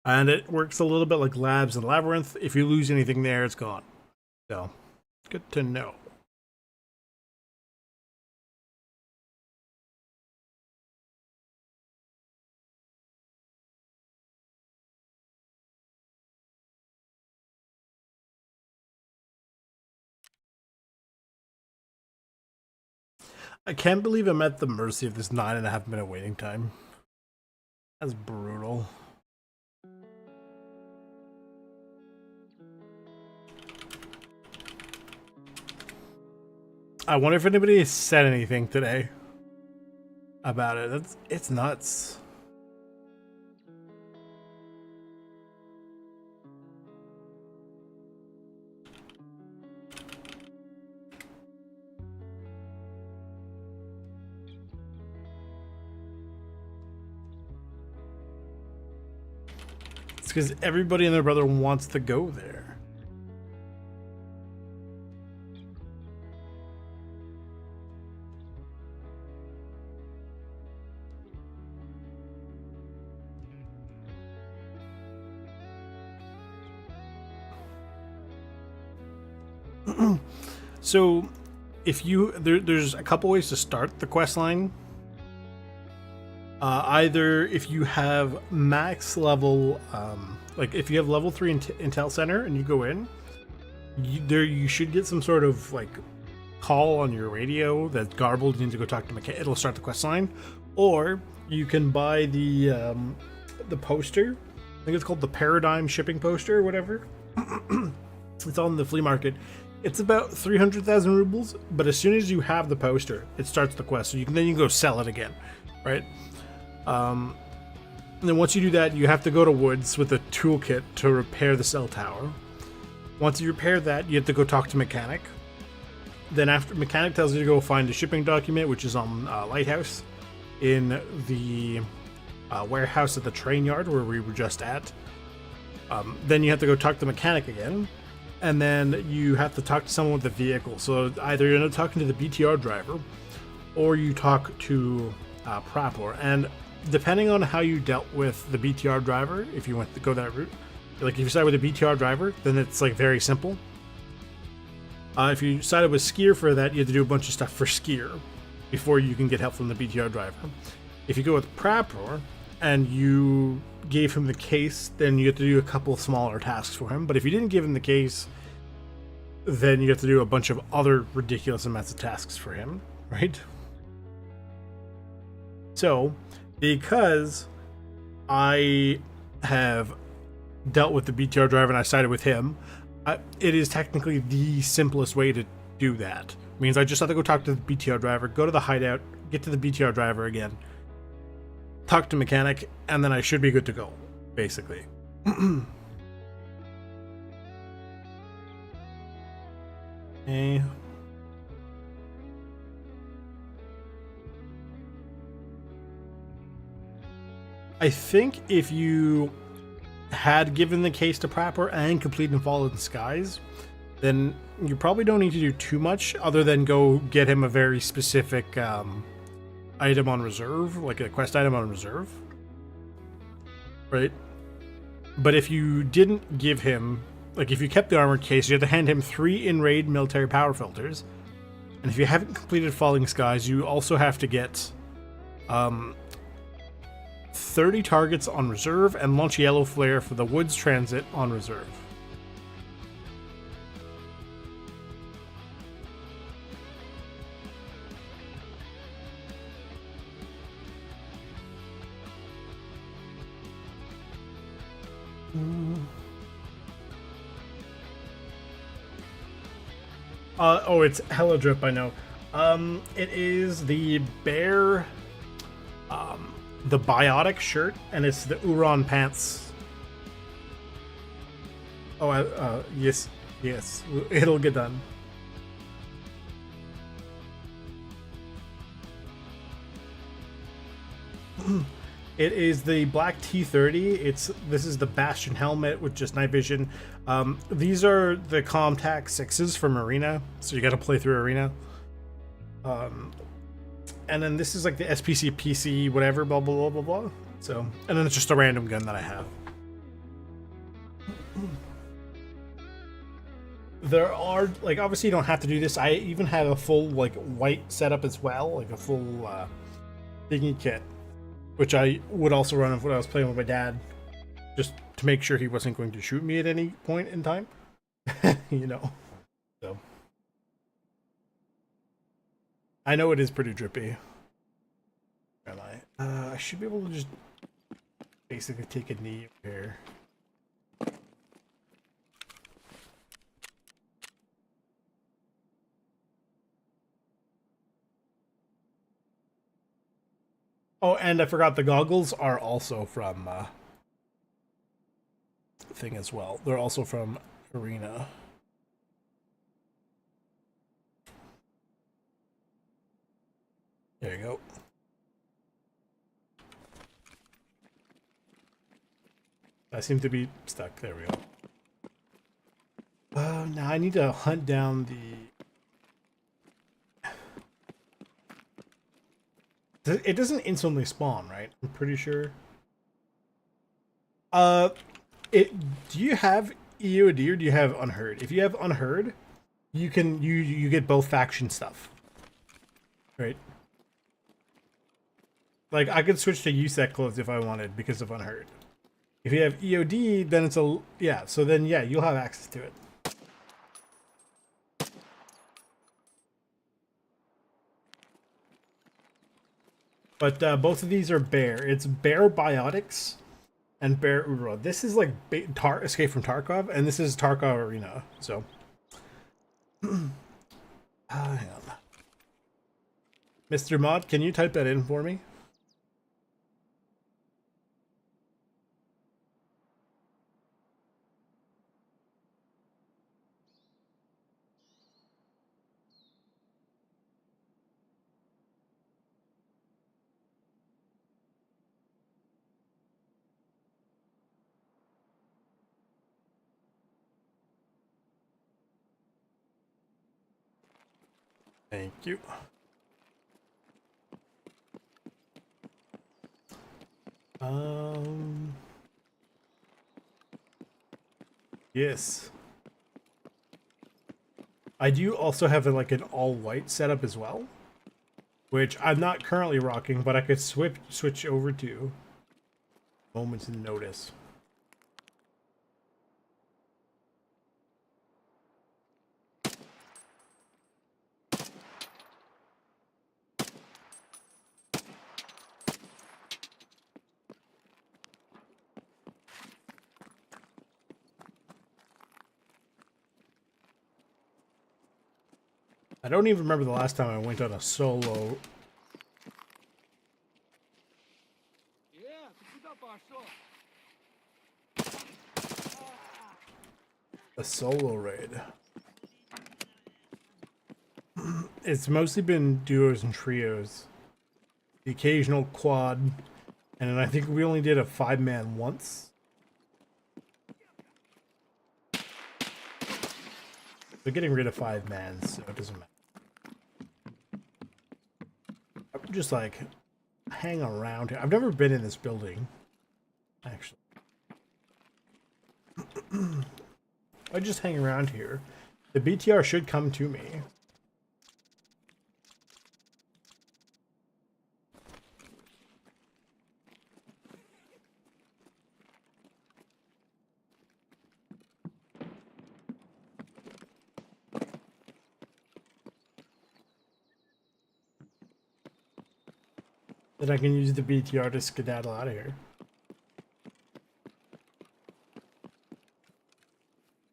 And it works a little bit like Labs and Labyrinth. If you lose anything there, it's gone. So, good to know. I can't believe I'm at the mercy of this 9.5 minute waiting time. That's brutal. I wonder if anybody has said anything today about it. It's nuts. It's because everybody and their brother wants to go there. So, if you there's a couple ways to start the quest line. Either if you have max level, like if you have level 3 Intel Center and you go in, you should get some sort of like call on your radio that's garbled. You need to go talk to mechanic. It'll start the quest line, or you can buy the poster. I think it's called the Paradigm shipping poster or whatever. It's on the flea market. It's about 300,000 rubles, but as soon as you have the poster, it starts the quest. So you can go sell it again, right? And then once you do that, you have to go to Woods with a toolkit to repair the cell tower. Once you repair that, you have to go talk to Mechanic. Then after Mechanic tells you to go find the shipping document, which is on Lighthouse, in the warehouse at the train yard where we were just at. Then you have to go talk to Mechanic again. And then you have to talk to someone with the vehicle. So either you end up talking to the BTR driver, or you talk to Prapor. And depending on how you dealt with the BTR driver, if you went to go that route, like if you started with a BTR driver, then it's like very simple. If you sided with Skier for that, you have to do a bunch of stuff for Skier before you can get help from the BTR driver. If you go with Prapor and you gave him the case, then you have to do a couple smaller tasks for him. But if you didn't give him the case, then you have to do a bunch of other ridiculous amounts of tasks for him, right? So, because I have dealt with the BTR driver and I sided with him, it is technically the simplest way to do that. It means I just have to go talk to the BTR driver, go to the hideout, get to the BTR driver again, talk to Mechanic, and then I should be good to go, basically. Okay. I think if you had given the case to Prapor and completed Fallen Skies, then you probably don't need to do too much other than go get him a very specific item on reserve, like a quest item on reserve. right? But if you didn't give him, like if you kept the armored case, you had to hand him 3 in-raid military power filters. And if you haven't completed Falling Skies, you also have to get 30 targets on reserve and launch a yellow flare for the Woods Transit on reserve. Oh, it's hella drip, I know. It is the bear, the biotic shirt, and it's the Uron pants. Oh, yes, it'll get done. It is the black T30. This is the Bastion helmet with just night vision. These are the Comtac 6s from Arena, so you got to play through Arena. And then this is like the SPC PC whatever blah blah blah blah blah. So, and then it's just a random gun that I have. There are, like, obviously you don't have to do this. I even have a full like white setup as well, like a full thingy kit, which I would also run when I was playing with my dad, just to make sure he wasn't going to shoot me at any point in time. You know. So I know it is pretty drippy. Am I? I should be able to just basically take a knee here. Oh, and I forgot the goggles are also from thing as well. They're also from Arena. There you go. I seem to be stuck. There we go. Now I need to hunt down the... It doesn't instantly spawn, right? I'm pretty sure. Do you have EOD or do you have Unheard? If you have Unheard, you can you get both faction stuff. Right? Like I could switch to USEC clothes if I wanted because of Unheard. If you have EOD, then it's a yeah, so then yeah, you'll have access to it. But both of these are Bear. It's Bear Biotics and Bear Uro. This is like Escape from Tarkov, and this is Tarkov Arena. So, hang on. Mr. Mod, can you type that in for me? Thank you. Yes. I do also have like an all-white setup as well, which I'm not currently rocking, but I could switch over to moments in notice. I don't even remember the last time I went on a solo. A solo raid. It's mostly been duos and trios. The occasional quad. And then I think we only did a 5-man once. They're getting rid of 5-mans, so it doesn't matter. I'm just like hang around here. I've never been in this building, actually. I just hang around here. The BTR should come to me. Then I can use the BTR to skedaddle out of here.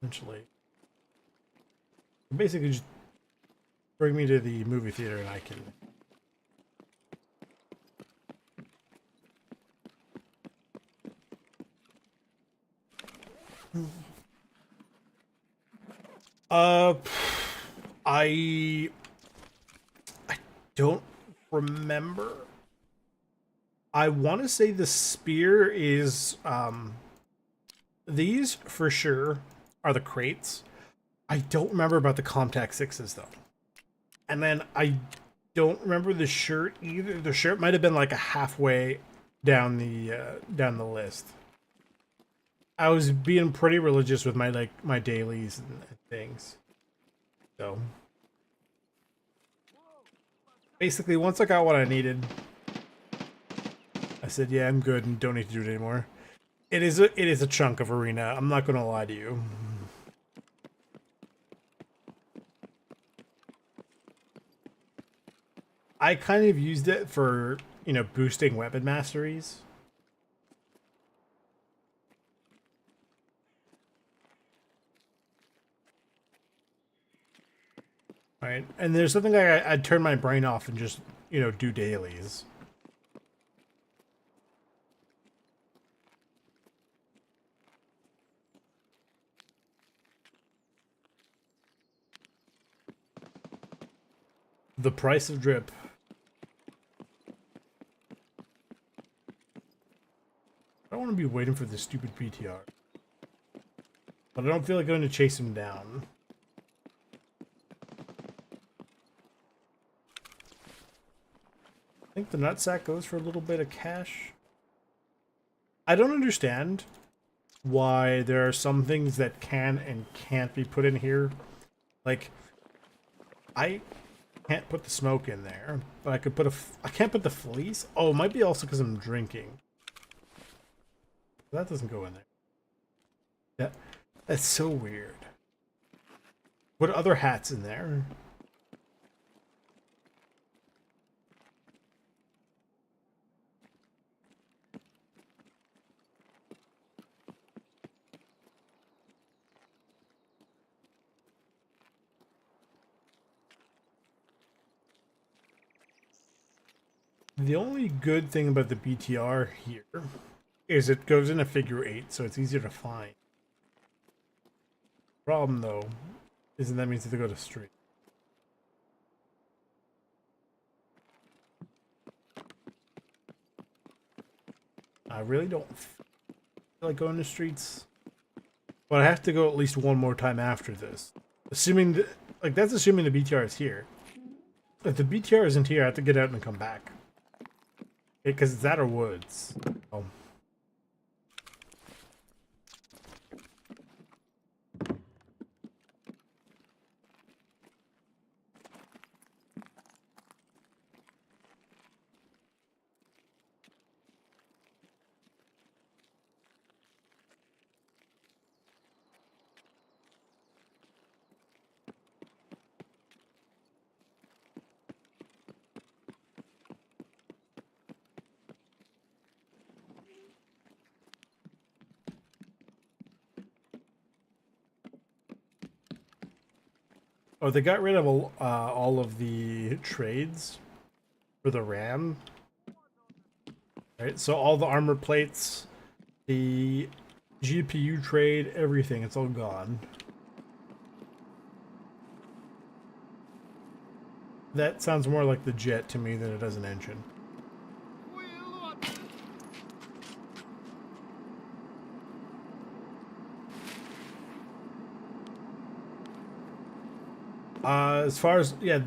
Essentially. Basically just bring me to the movie theater and I can... I don't remember. I want to say the spear is, these for sure are the crates. I don't remember about the Comtac 6s though. And then I don't remember the shirt either. The shirt might have been like a halfway down the list. I was being pretty religious with my dailies and things. So basically once I got what I needed, I said, yeah, I'm good and don't need to do it anymore. It is a chunk of arena. I'm not gonna lie to you. I kind of used it for, you know, boosting weapon masteries. Right, and there's something like I'd turn my brain off and just, you know, do dailies. The price of drip. I don't want to be waiting for this stupid PTR. But I don't feel like going to chase him down. I think the nutsack goes for a little bit of cash. I don't understand why there are some things that can and can't be put in here. Like, I can't put the smoke in there, but I could put I can't put the fleece. Oh, it might be also because I'm drinking. That doesn't go in there. That's so weird. Put other hats in there. The only good thing about the BTR here is it goes in a figure 8, so it's easier to find. Problem though is that means that they go to street. I really don't feel like going to streets, but I have to go at least one more time after this. Assuming like that's assuming the BTR is here. If the BTR isn't here, I have to get out and come back. Because it's that or woods. Oh. Oh, they got rid of all of the trades for the RAM. Right, so all the armor plates, the GPU trade, everything, it's all gone. That sounds more like the jet to me than it does an engine. As far as, yeah,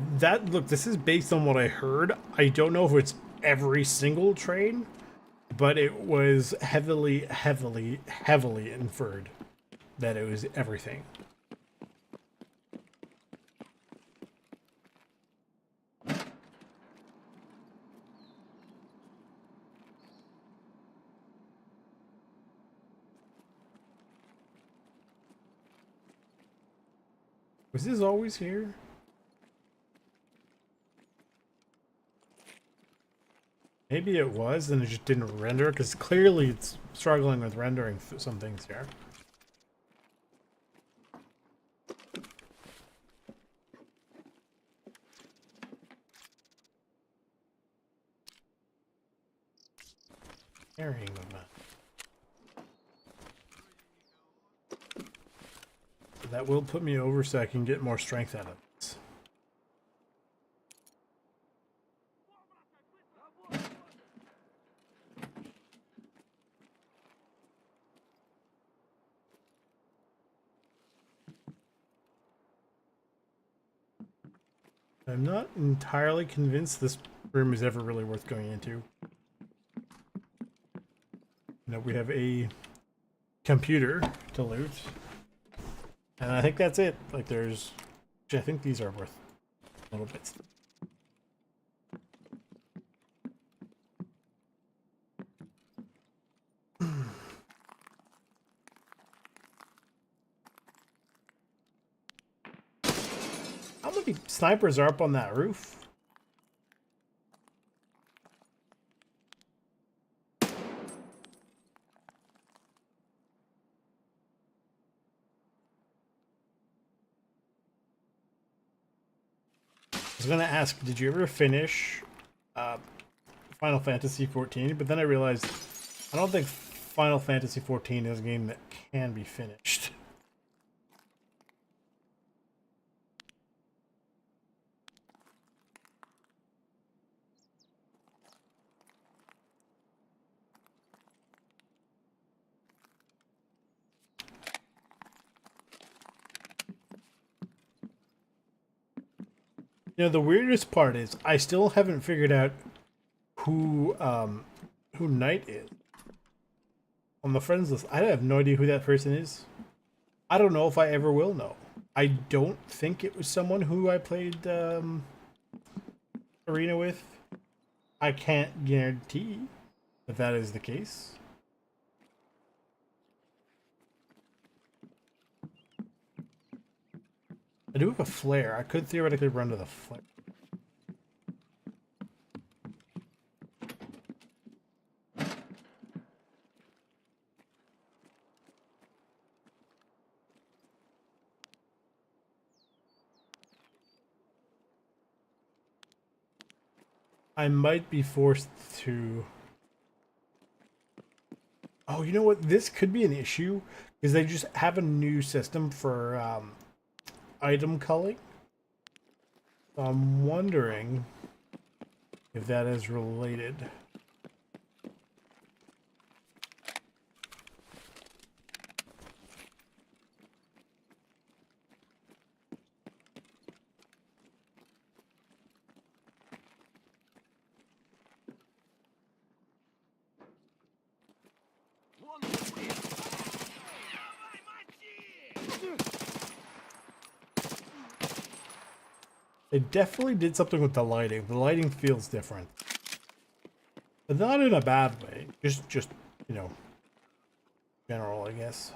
look, this is based on what I heard. I don't know if it's every single train, but it was heavily inferred that it was everything. Was this always here? Maybe it was, and it just didn't render, because clearly it's struggling with rendering some things here. Carrying movement. So that will put me over so I can get more strength out of this. I'm not entirely convinced this room is ever really worth going into. You know, we have a computer to loot. And I think that's it. Like there's... I think these are worth a little bit. How many snipers are up on that roof? I was gonna ask, did you ever finish Final Fantasy 14? But then I realized I don't think Final Fantasy 14 is a game that can be finished. You know, the weirdest part is I still haven't figured out who Knight is. On the friends list, I have no idea who that person is. I don't know if I ever will know. I don't think it was someone who I played Arena with. I can't guarantee that that is the case. I do have a flare. I could theoretically run to the flare. I might be forced to... Oh, you know what? This could be an issue because they just have a new system for item culling. So I'm wondering if that is related. They definitely did something with the lighting. The lighting feels different. But not in a bad way. Just you know, general, I guess.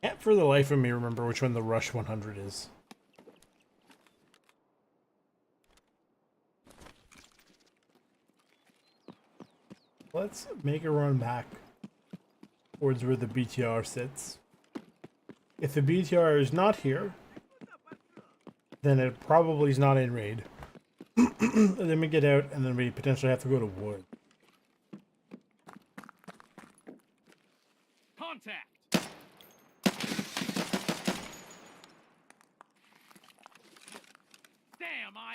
Can't for the life of me remember which one the Rush 100 is. Let's make a run back towards where the BTR sits. If the BTR is not here, then it probably is not in raid. And then we get out, and then we potentially have to go to wood. Contact! Damn, I...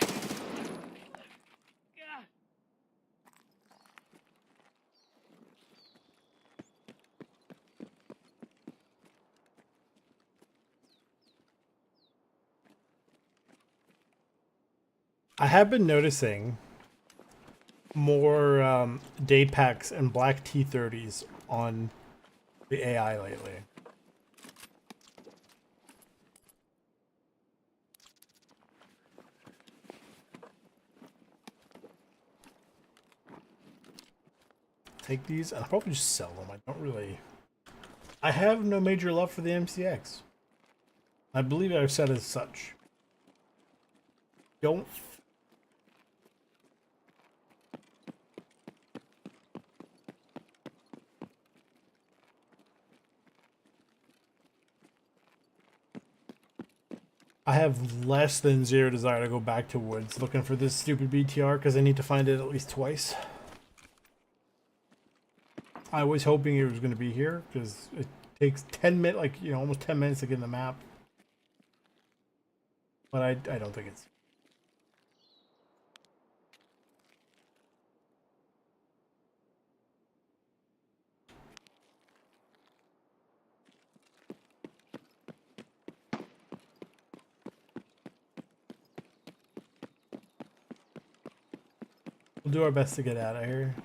I have been noticing more day packs and black T30s on the AI lately. Take these, and I'll probably just sell them. I don't really... I have no major love for the MCX. I believe I've said as such. Don't... I have less than zero desire to go back to Woods looking for this stupid BTR because I need to find it at least twice. I was hoping it was going to be here because it takes 10 minutes, like, you know, almost 10 minutes to get in the map. But I don't think it's... We'll do our best to get out of here.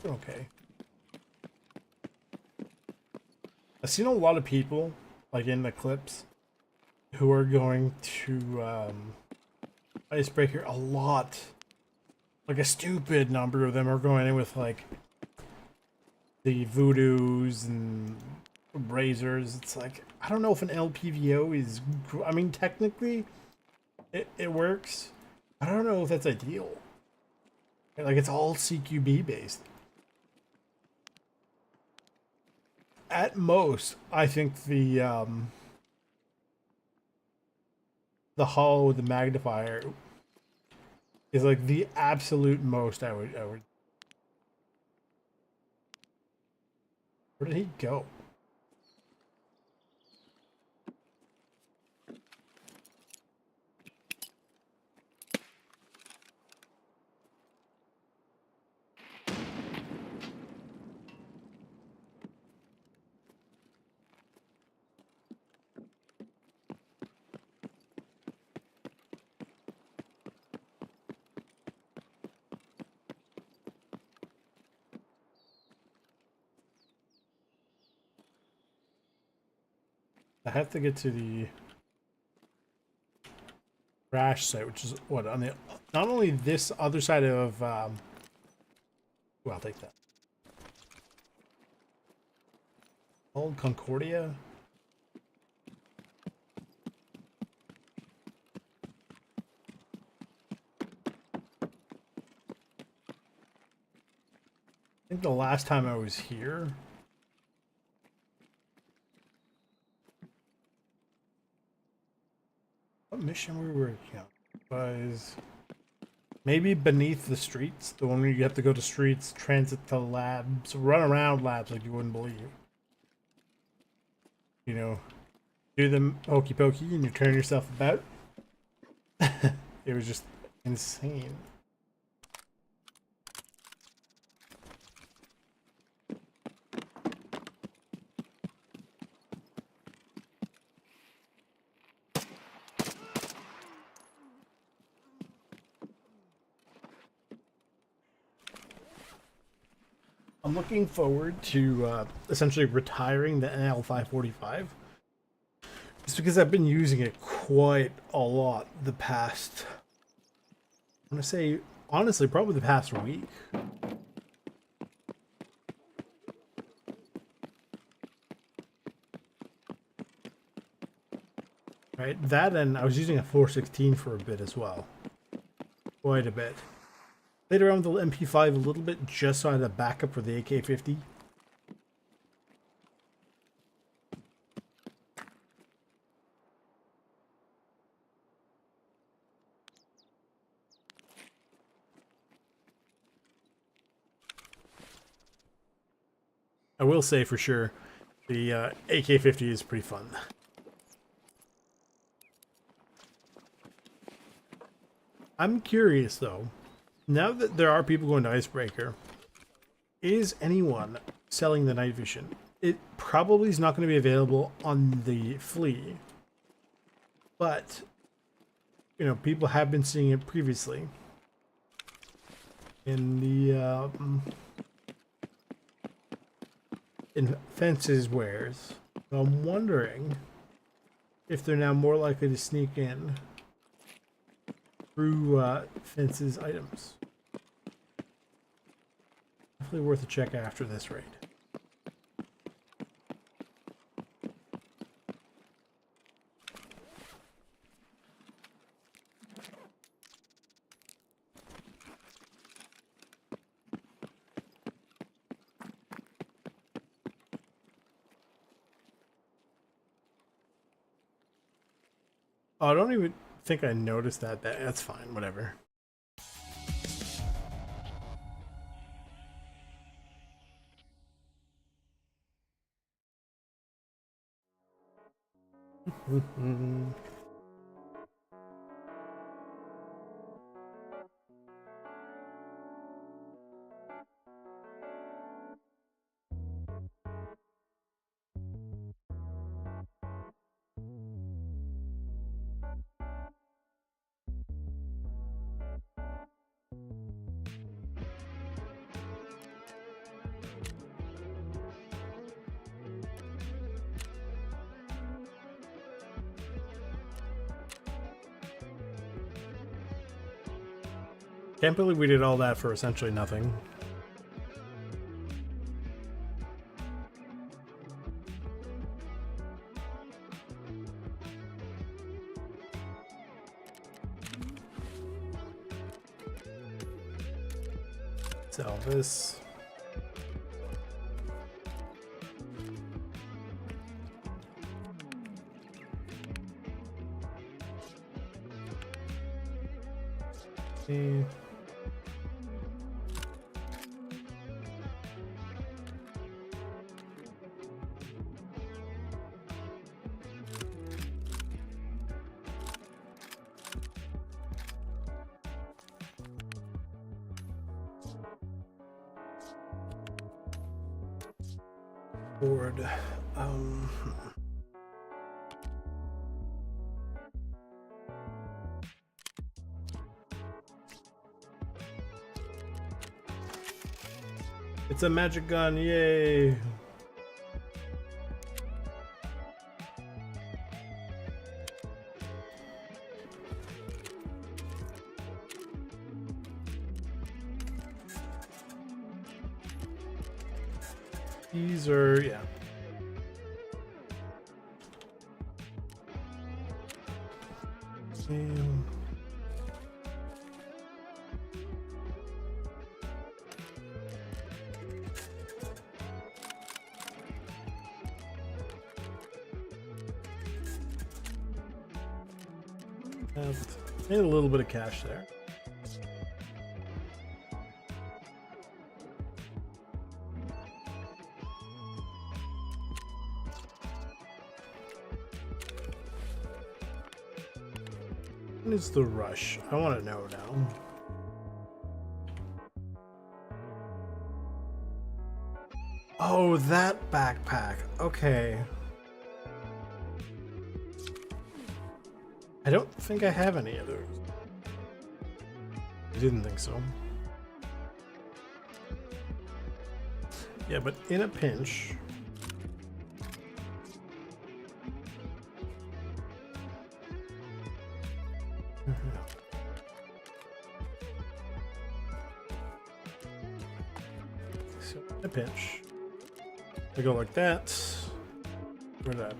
Okay. I've seen a lot of people, like in the clips, who are going to Icebreaker a lot. Like a stupid number of them are going in with like the Voodoos and Razors. It's like, I don't know if an LPVO is... I mean, technically, it works. I don't know if that's ideal. Like, it's all CQB based. At most, I think the Hollow with the magnifier is like the absolute most I would. Where did he go? I have to get to the crash site, which is what on the not only this other side of well, I'll take that. Old Concordia. I think the last time I was here, what mission we were working on was maybe Beneath the Streets, the one where you have to go to streets, transit to labs, run around labs like you wouldn't believe. You know, do the hokey pokey and you turn yourself about. It was just insane. I'm looking forward to essentially retiring the NL545. It's because I've been using it quite a lot the past, I'm gonna say, honestly, probably the past week. Right, that, and I was using a 416 for a bit as well. Quite a bit. Played around with the MP5 a little bit just so I had a backup for the AK-50. I will say for sure, the AK-50 is pretty fun. I'm curious though, now that there are people going to Icebreaker, is anyone selling the night vision? It probably is not going to be available on the Flea, but you know, people have been seeing it previously in the in Fences wares. So I'm wondering if they're now more likely to sneak in through Fences items. Definitely worth a check after this raid. Oh, I don't even think I noticed that. That's fine, whatever. Can't believe we did all that for essentially nothing. Sell this. Okay. Board. It's a magic gun, yay! These are, yeah. Made a little bit of cash there. When is the rush? I want to know now. Oh, that backpack. Okay. I don't think I have any of those. I didn't think so. Yeah, but in a pinch. So in a pinch. I go like that. Where that?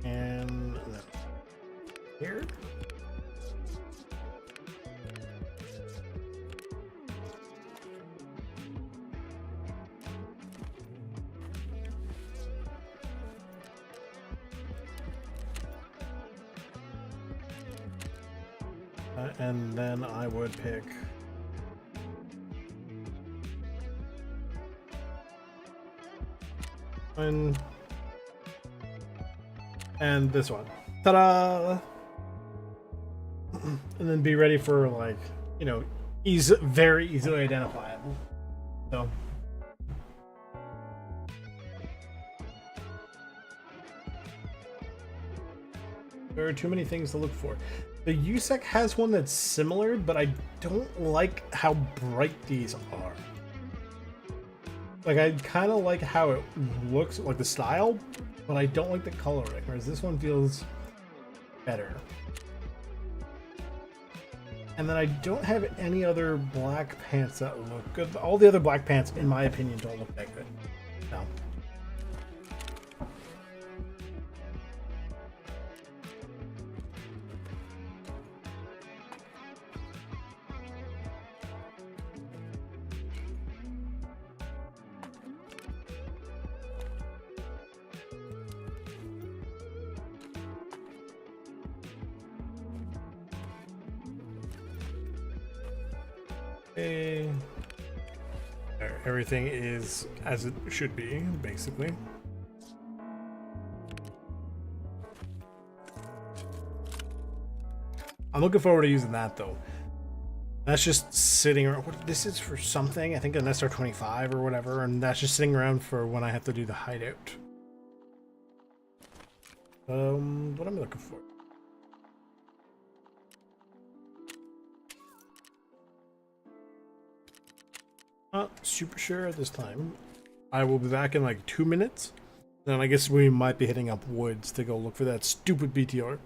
And then here. And then I would pick one. And this one. Ta-da! And then be ready for, like, you know, very easily identifiable. So. There are too many things to look for. The USEC has one that's similar, but I don't like how bright these are. Like, I kind of like how it looks, like the style, but I don't like the coloring, whereas this one feels better. And then I don't have any other black pants that look good. All the other black pants, in my opinion, don't look that good. No. Okay. There, everything is as it should be, basically. I'm looking forward to using that, though. That's just sitting around. What, this is for something, I think an SR25 or whatever, and that's just sitting around for when I have to do the hideout. What am I looking for? Not super sure at this time. I will be back in like 2 minutes. Then I guess we might be hitting up woods to go look for that stupid BTR.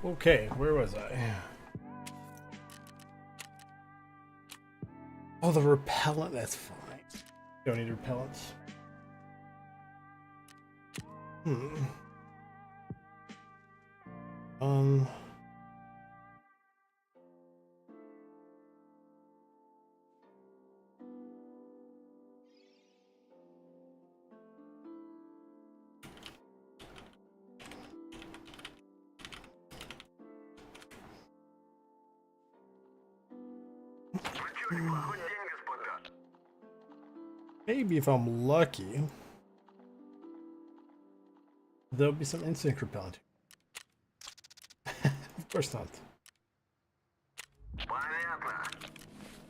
Okay, where was I? Oh, the repellent, that's fine. Don't need repellents. Hmm. Um. Maybe if I'm lucky, there'll be some instinct repellent. Of course not.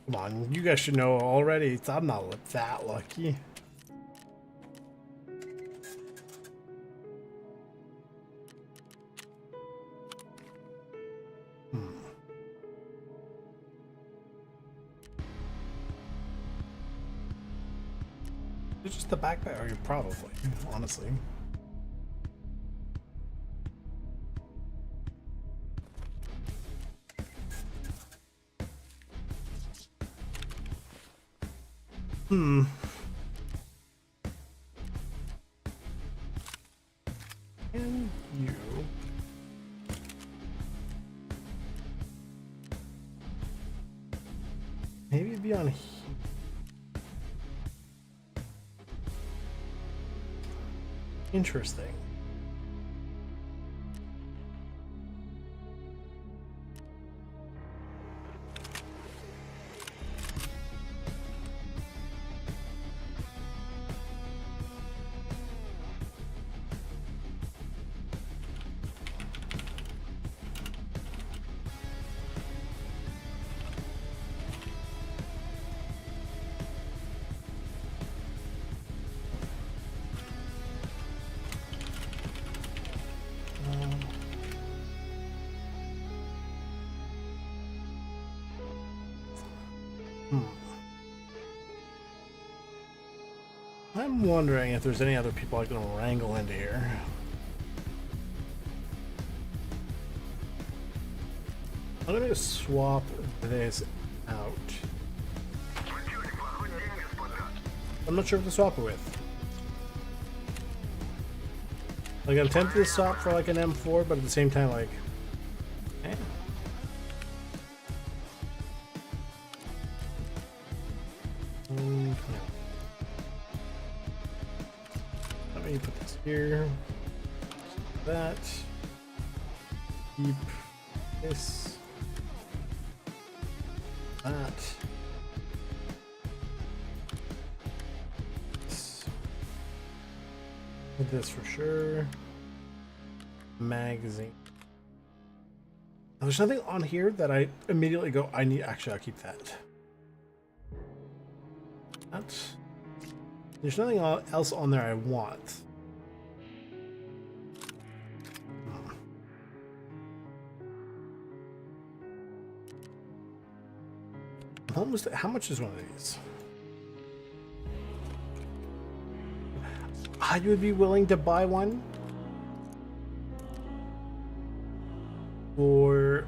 Come on, you guys should know already. I'm not that lucky. It's just the backpack, or probably, honestly. Hmm. And you. Maybe it'd be on here. Interesting. I'm wondering if there's any other people I can wrangle into here. I'm gonna swap this out. I'm not sure what to swap it with. Like, I'm tempted to swap for like an M4, but at the same time, like, eh. Yeah. Let me put this here. That. Keep this. That. This for sure. Magazine. Now, there's nothing on here that I immediately go, I need. Actually, I'll keep that. That's. There's nothing else on there I want. Almost. How much is one of these? I would be willing to buy one for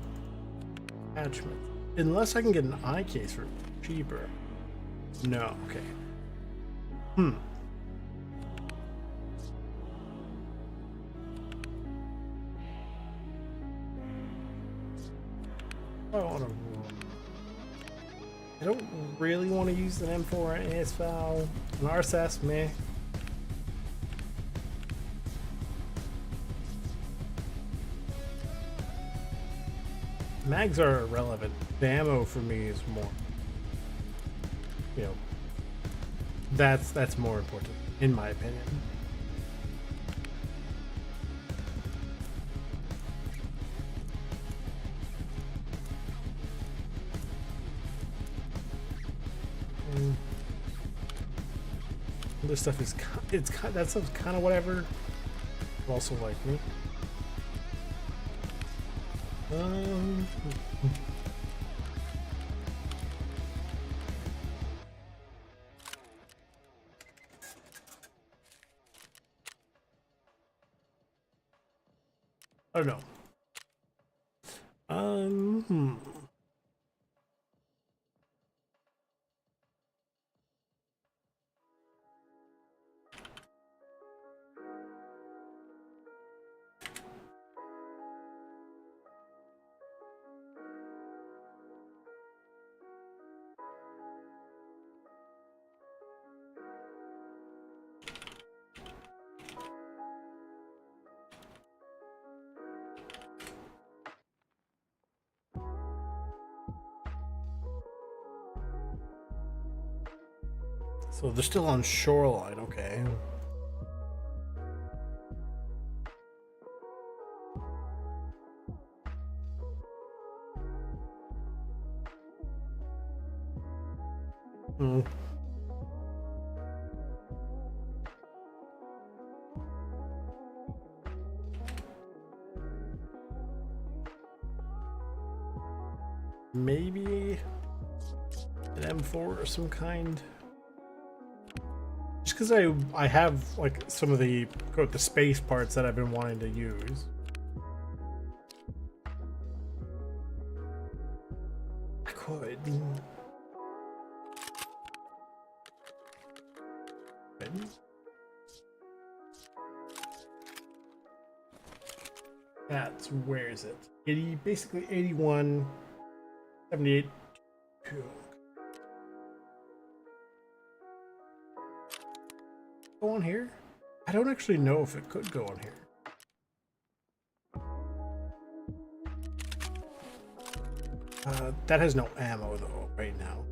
attachment, unless I can get an eye case for cheaper. No, okay. I don't really want to use an M4 and ASVAL. An RSS, meh. Mags are irrelevant. The ammo for me is more, you know, that's more important, in my opinion. This stuff is, that stuff's kind of whatever. Also like me. I don't know. So they're still on shoreline, okay. Hmm. Maybe an M4 of some kind. Just because I have like some of the space parts that I've been wanting to use. I could. That's where is it? 80, basically 81, 78. Go on here? I don't actually know if it could go on here. That has no ammo though right now.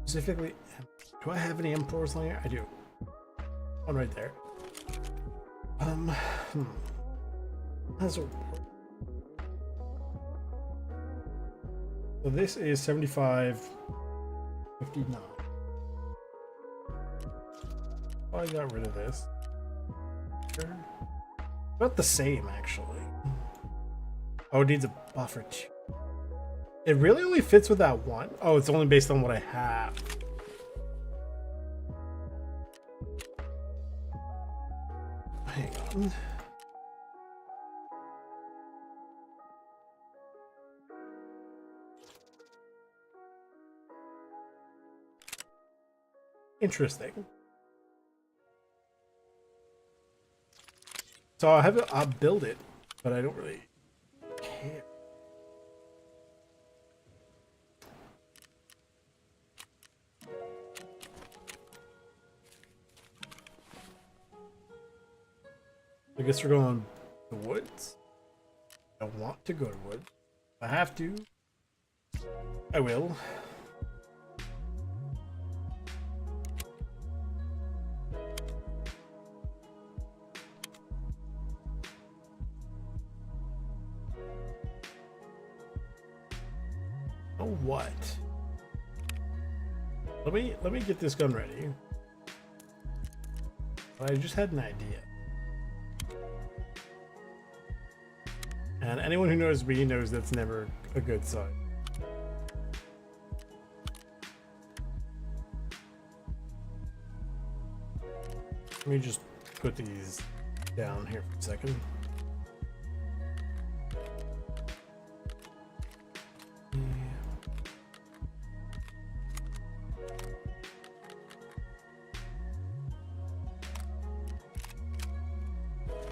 Specifically, do I have any M4s on here? I do. One right there. That's a, so this is 75, 59. Oh, I got rid of this. About the same, actually. Oh, it needs a buffer too. It really only fits with that one. Oh, it's only based on what I have. Hang on. Interesting. So I'll build it, but I don't really care. I guess we're going to the woods. I don't want to go to woods. If I have to, I will. Oh, what? Let me get this gun ready. I just had an idea. And anyone who knows me knows that's never a good sign. Let me just put these down here for a second.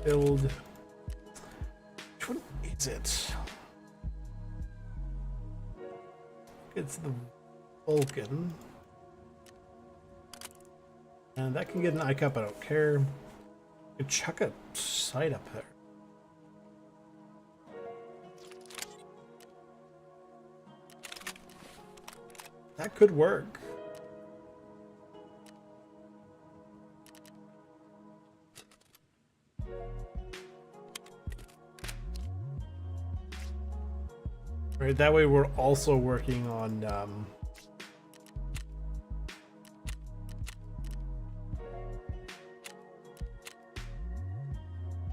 Build. Which one is it? It's the Vulcan. And that can get an eye cup, I don't care. You chuck a sight up there. That could work. Right, that way we're also working on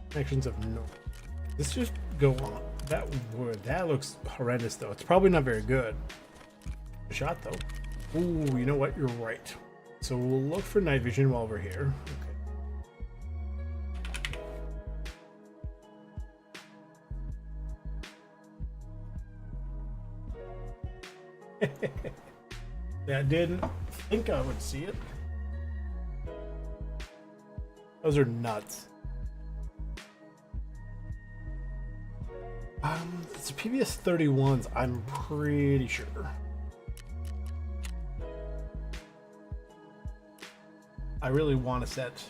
connections of no. Let's just go on. That wood, that looks horrendous though. It's probably not very good. A shot though. Ooh, you know what? You're right. So we'll look for night vision while we're here. Okay. I didn't think I would see it. Those are nuts. It's a PBS 31s, I'm pretty sure. I really want to set.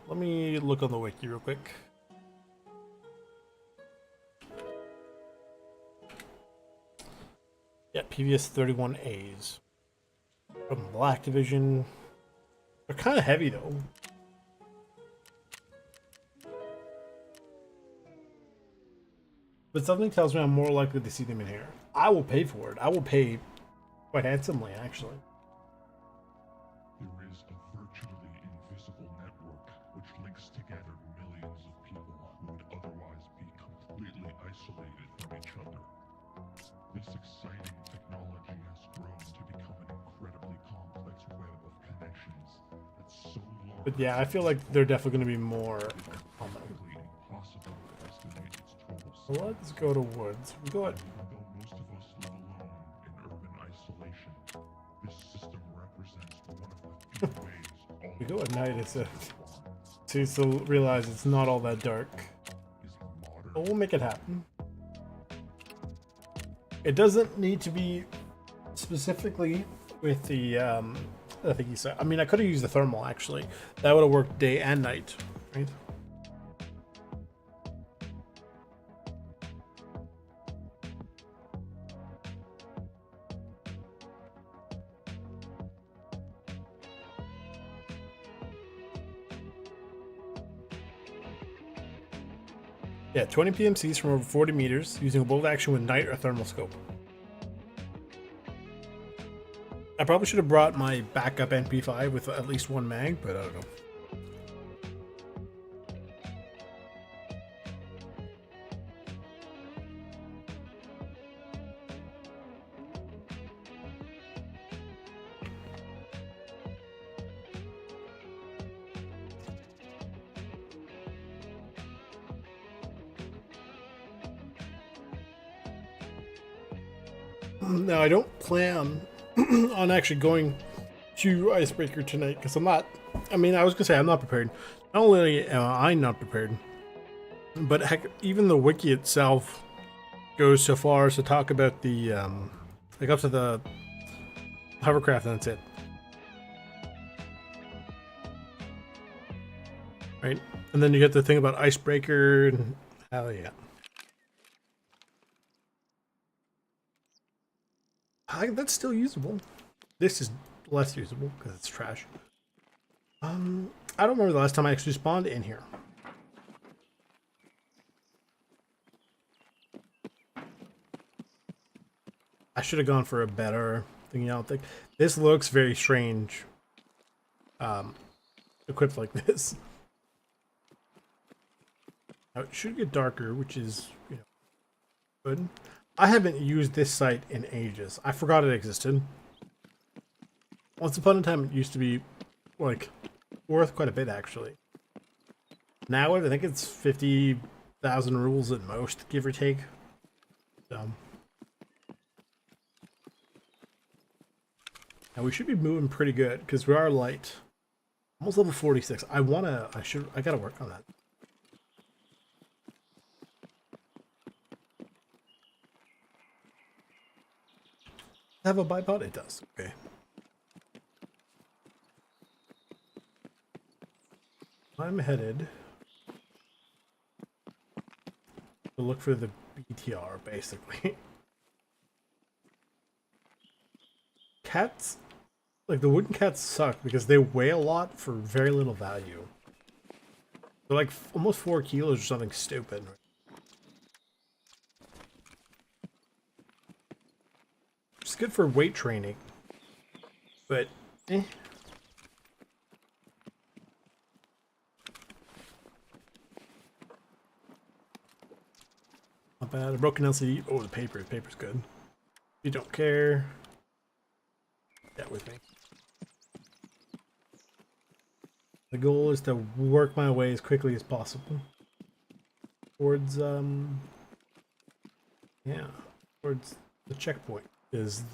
Let me look on the wiki real quick. PVS 31As from Black Division. They're kind of heavy though. But something tells me I'm more likely to see them in here. I will pay for it. I will pay quite handsomely, actually. There is a virtually invisible network which links together millions of people who would otherwise be completely isolated from each other. This exciting technology has grown to become an incredibly complex web of connections that's so large. But yeah, I feel like they're definitely going to be more common. Practically impossible to estimate its total So let's go to woods. We go at Even though most of us live alone in urban isolation, this system represents one of the few ways all we go at night. It's a spawn to realize it's not all that dark. is modern. But we'll make it happen. It doesn't need to be specifically with the I think you said. I mean, I could have used the thermal actually. That would have worked day and night, right? Yeah, 20 PMCs from over 40 meters using a bolt action with night or thermal scope. I probably should have brought my backup MP5 with at least one mag, but I don't know. Now, I don't plan on actually going to Icebreaker tonight because I'm not. I mean, I was gonna say I'm not prepared. Not only am I not prepared, but heck, even the wiki itself goes so far as to talk about the like up to the hovercraft, and that's it. Right, and then you get the thing about Icebreaker, and hell yeah. That's still usable. This is less usable because it's trash. I don't remember the last time I actually spawned in here. I should have gone for a better thing. I don't think this looks very strange. Equipped like this. Now it should get darker, which is, you know, good. I haven't used this site in ages. I forgot it existed. Once upon a time, it used to be, like, worth quite a bit, actually. Now, I think it's 50,000 rubles at most, give or take. So. Now, we should be moving pretty good, because we are light. Almost level 46. I gotta work on that. Have a bipod? It does. Okay. I'm headed to look for the BTR, basically. Cats, like the wooden cats suck because they weigh a lot for very little value. They're like almost 4 kilos or something stupid. It's good for weight training, but eh. Not bad. A broken LCD. Oh, the paper's good. If you don't care, get with me. The goal is to work my way as quickly as possible towards towards the checkpoint.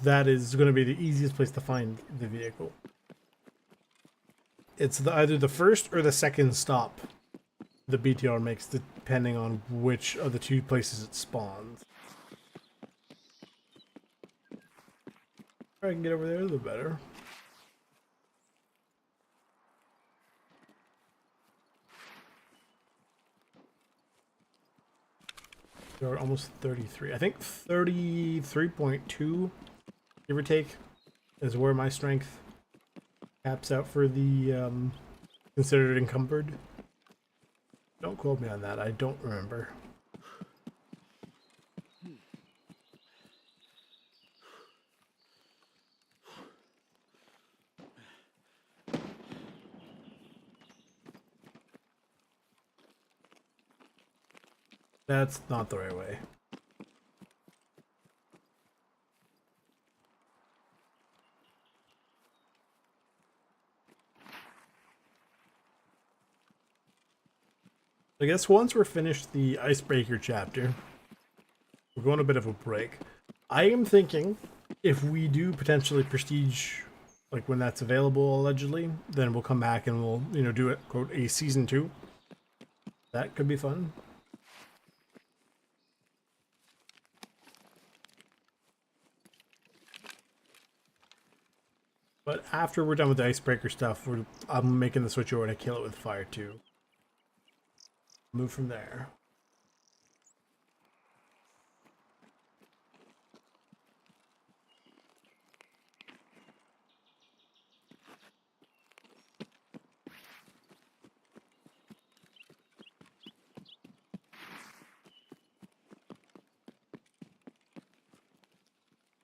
That is going to be the easiest place to find the vehicle. It's either the first or the second stop the BTR makes, depending on which of the two places it spawns. If I can get over there, the better. They're almost 33. I think 33.2 give or take, is where my strength caps out for the considered encumbered. Don't quote me on that. I don't remember. That's not the right way. I guess once we're finished the icebreaker chapter, we're going a bit of a break. I am thinking if we do potentially prestige, like when that's available allegedly, then we'll come back and we'll, you know, do it, quote, a season 2. That could be fun. But after we're done with the icebreaker stuff, I'm making the switch over to kill it with fire too. Move from there.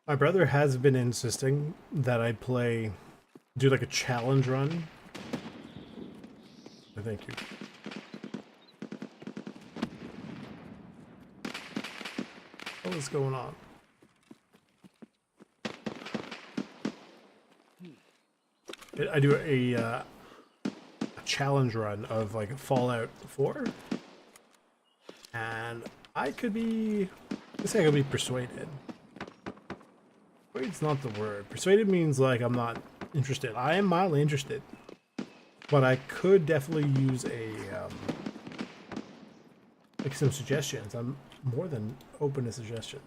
My brother has been insisting that I do like a challenge run. Thank you. What is going on? I do a challenge run of like Fallout 4, and I could be persuaded. Persuaded's not the word. Persuaded means like I'm not interested. I am mildly interested, but I could definitely use like some suggestions. I'm more than open to suggestions.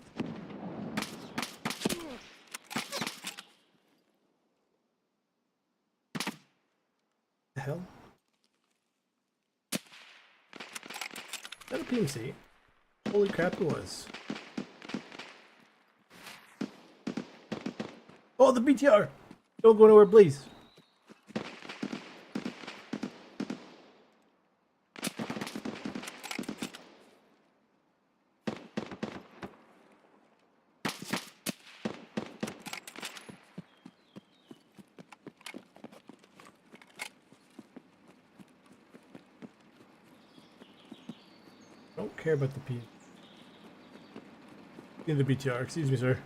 The hell? Is that a PMC? Holy crap, it was. Oh, the BTR! Don't go nowhere, please. Don't care about the P. In the BTR, excuse me, sir.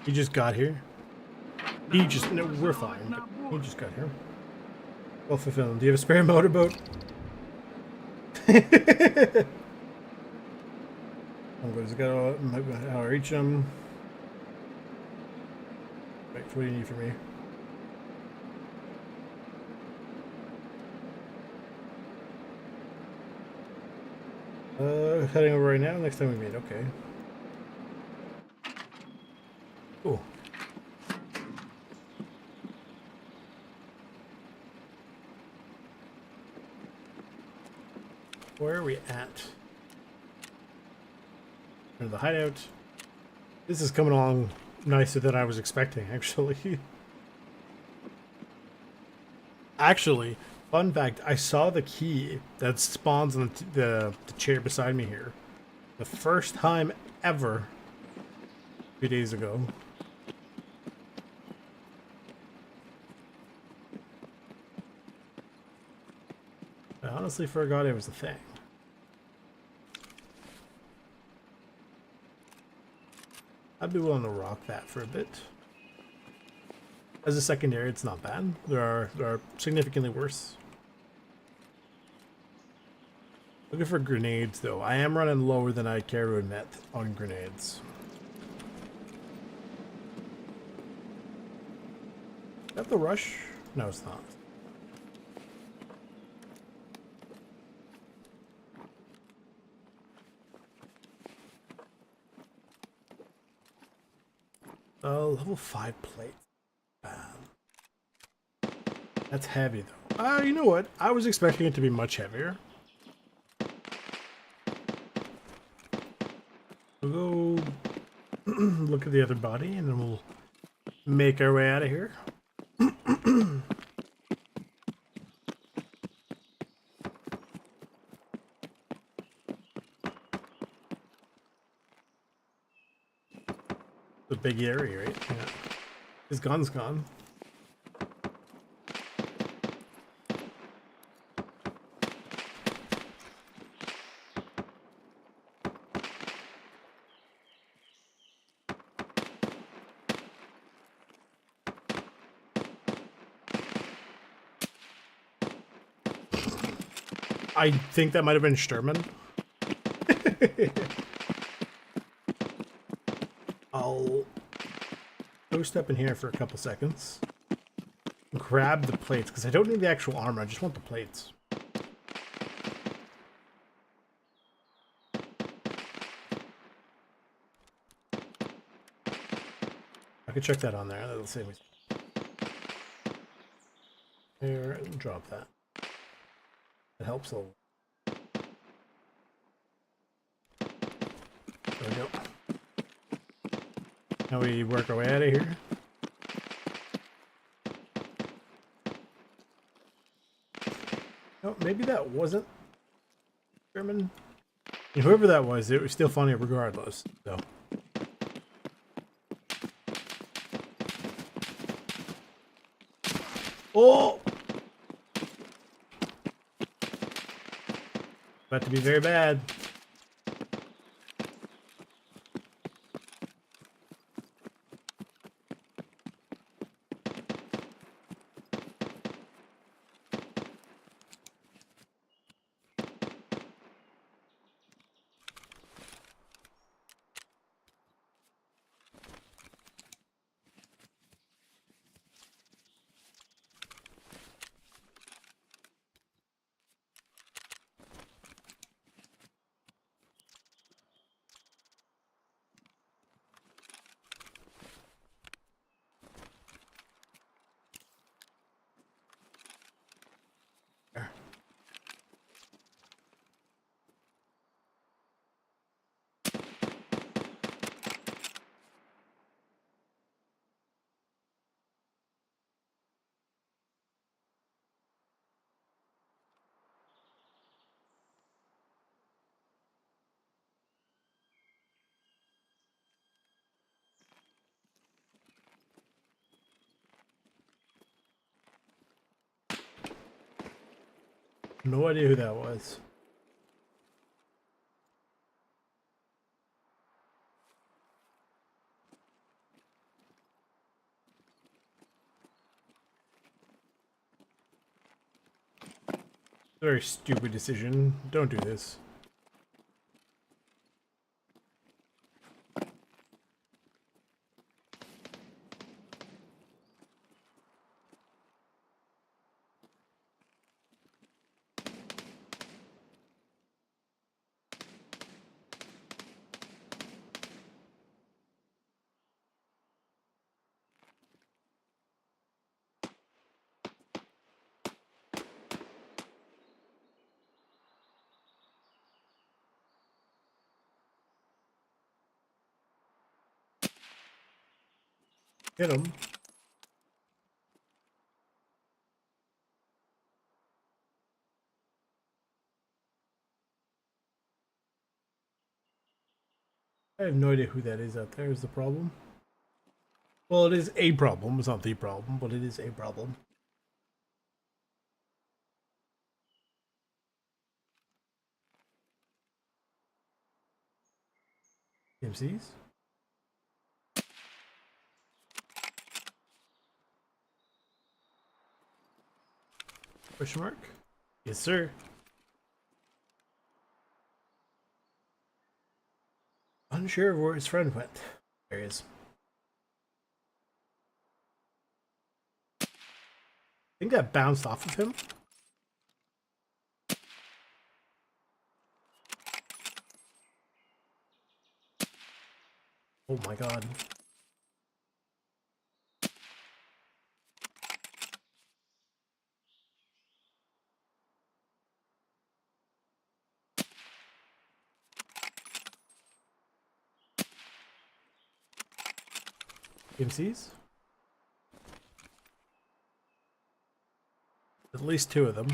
He just got here. No, we're fine. He just got here. Well fulfilled. Do you have a spare motorboat? I'm going to go. I'll reach him. Wait, what do you need from me? Heading over right now. Next time we meet. Okay. Cool. Where are we at? The hideout. This is coming along nicer than I was expecting, actually. Actually, fun fact, I saw the key that spawns on the chair beside me here. The first time ever 2 days ago. I honestly forgot it was a thing. I'd be willing to rock that for a bit. As a secondary, it's not bad. There are significantly worse. Looking for grenades, though. I am running lower than I care to admit on grenades. Is that the rush? No, it's not. Level 5 plate. That's heavy, though. You know what? I was expecting it to be much heavier. We'll go look at the other body, and then we'll make our way out of here. The big area, right? Yeah. His gun's gone. I think that might have been Sturman. I'll go step in here for a couple seconds. Grab the plates, because I don't need the actual armor, I just want the plates. I could check that on there, that'll save me. There, and drop that. It helps a little. There we go. Now we work our way out of here. Oh, maybe that wasn't German. And whoever that was, it was still funny regardless. So. Oh! About to be very bad. No idea who that was. Very stupid decision. Don't do this. Hit him. I have no idea who that is out there is the problem. Well, it is a problem. It's not the problem, but it is a problem. MCs? Question mark? Yes, sir. Unsure of where his friend went. There he is. I think that bounced off of him. Oh my god. PMCs? At least 2 of them.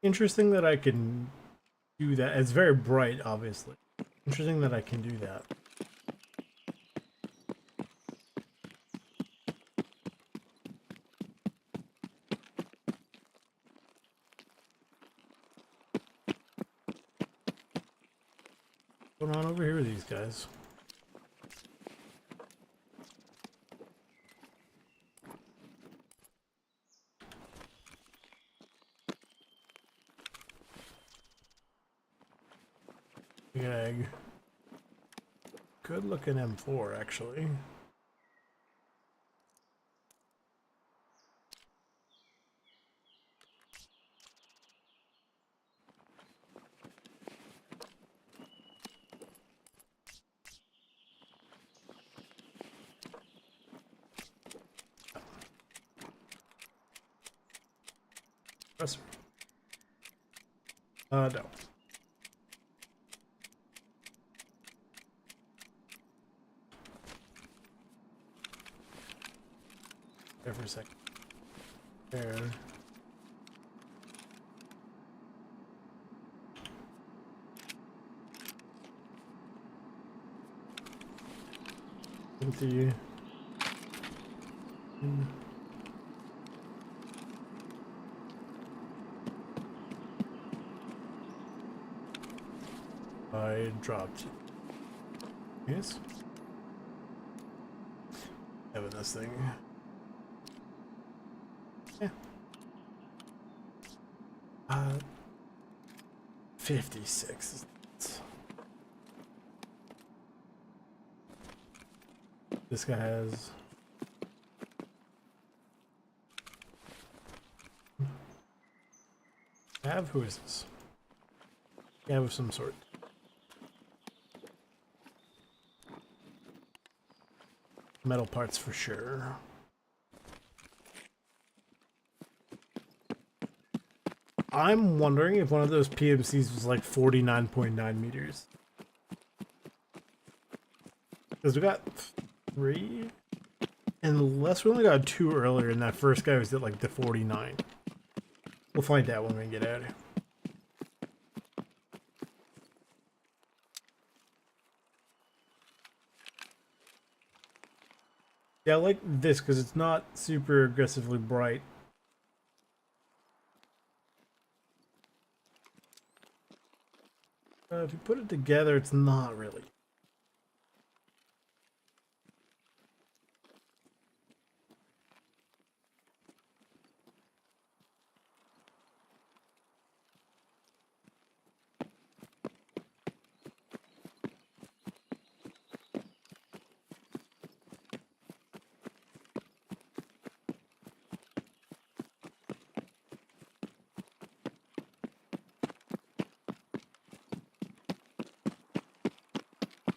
Interesting that I can do that. It's very bright, obviously. Interesting that I can do that. What's going on over here with these guys? Egg. Good looking M4, actually. Pressor. No. There for a second. There. Empty. I dropped. Yes. Having this thing. Yeah. 56. This guy has. Who is this? Cav of some sort. Metal parts for sure. I'm wondering if one of those PMCs was like 49.9 meters. Because we got 3? Unless we only got 2 earlier and that first guy was at like the 49. We'll find out when we get out. Yeah, I like this because it's not super aggressively bright. If you put it together, it's not really.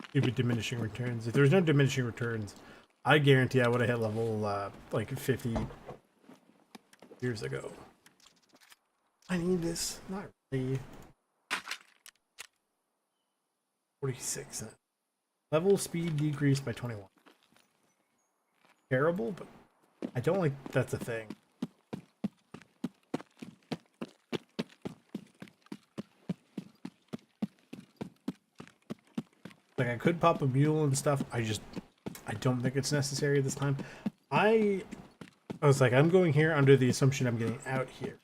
Stupid diminishing returns. If there's no diminishing returns, I guarantee I would have hit level like 50 years ago. I need this. Not really. 46. Level speed decreased by 21. Terrible, but I don't like that's a thing. Like I could pop a mule and stuff. I don't think it's necessary at this time. I was like, I'm going here under the assumption I'm getting out here.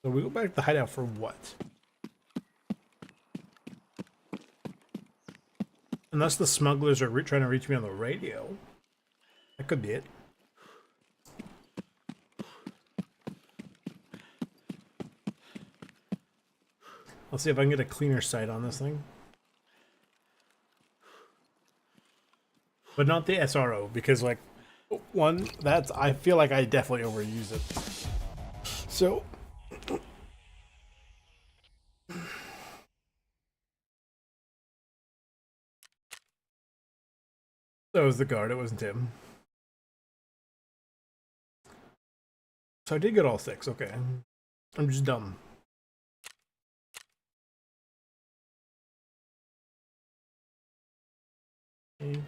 So we go back to the hideout for what? Unless the smugglers are trying to reach me on the radio. That could be it. I'll see if I can get a cleaner sight on this thing. But not the SRO, because like, one, that's, I feel like I definitely overuse it. So, that was the guard, it wasn't him. So I did get all 6, okay. I'm just dumb. Okay.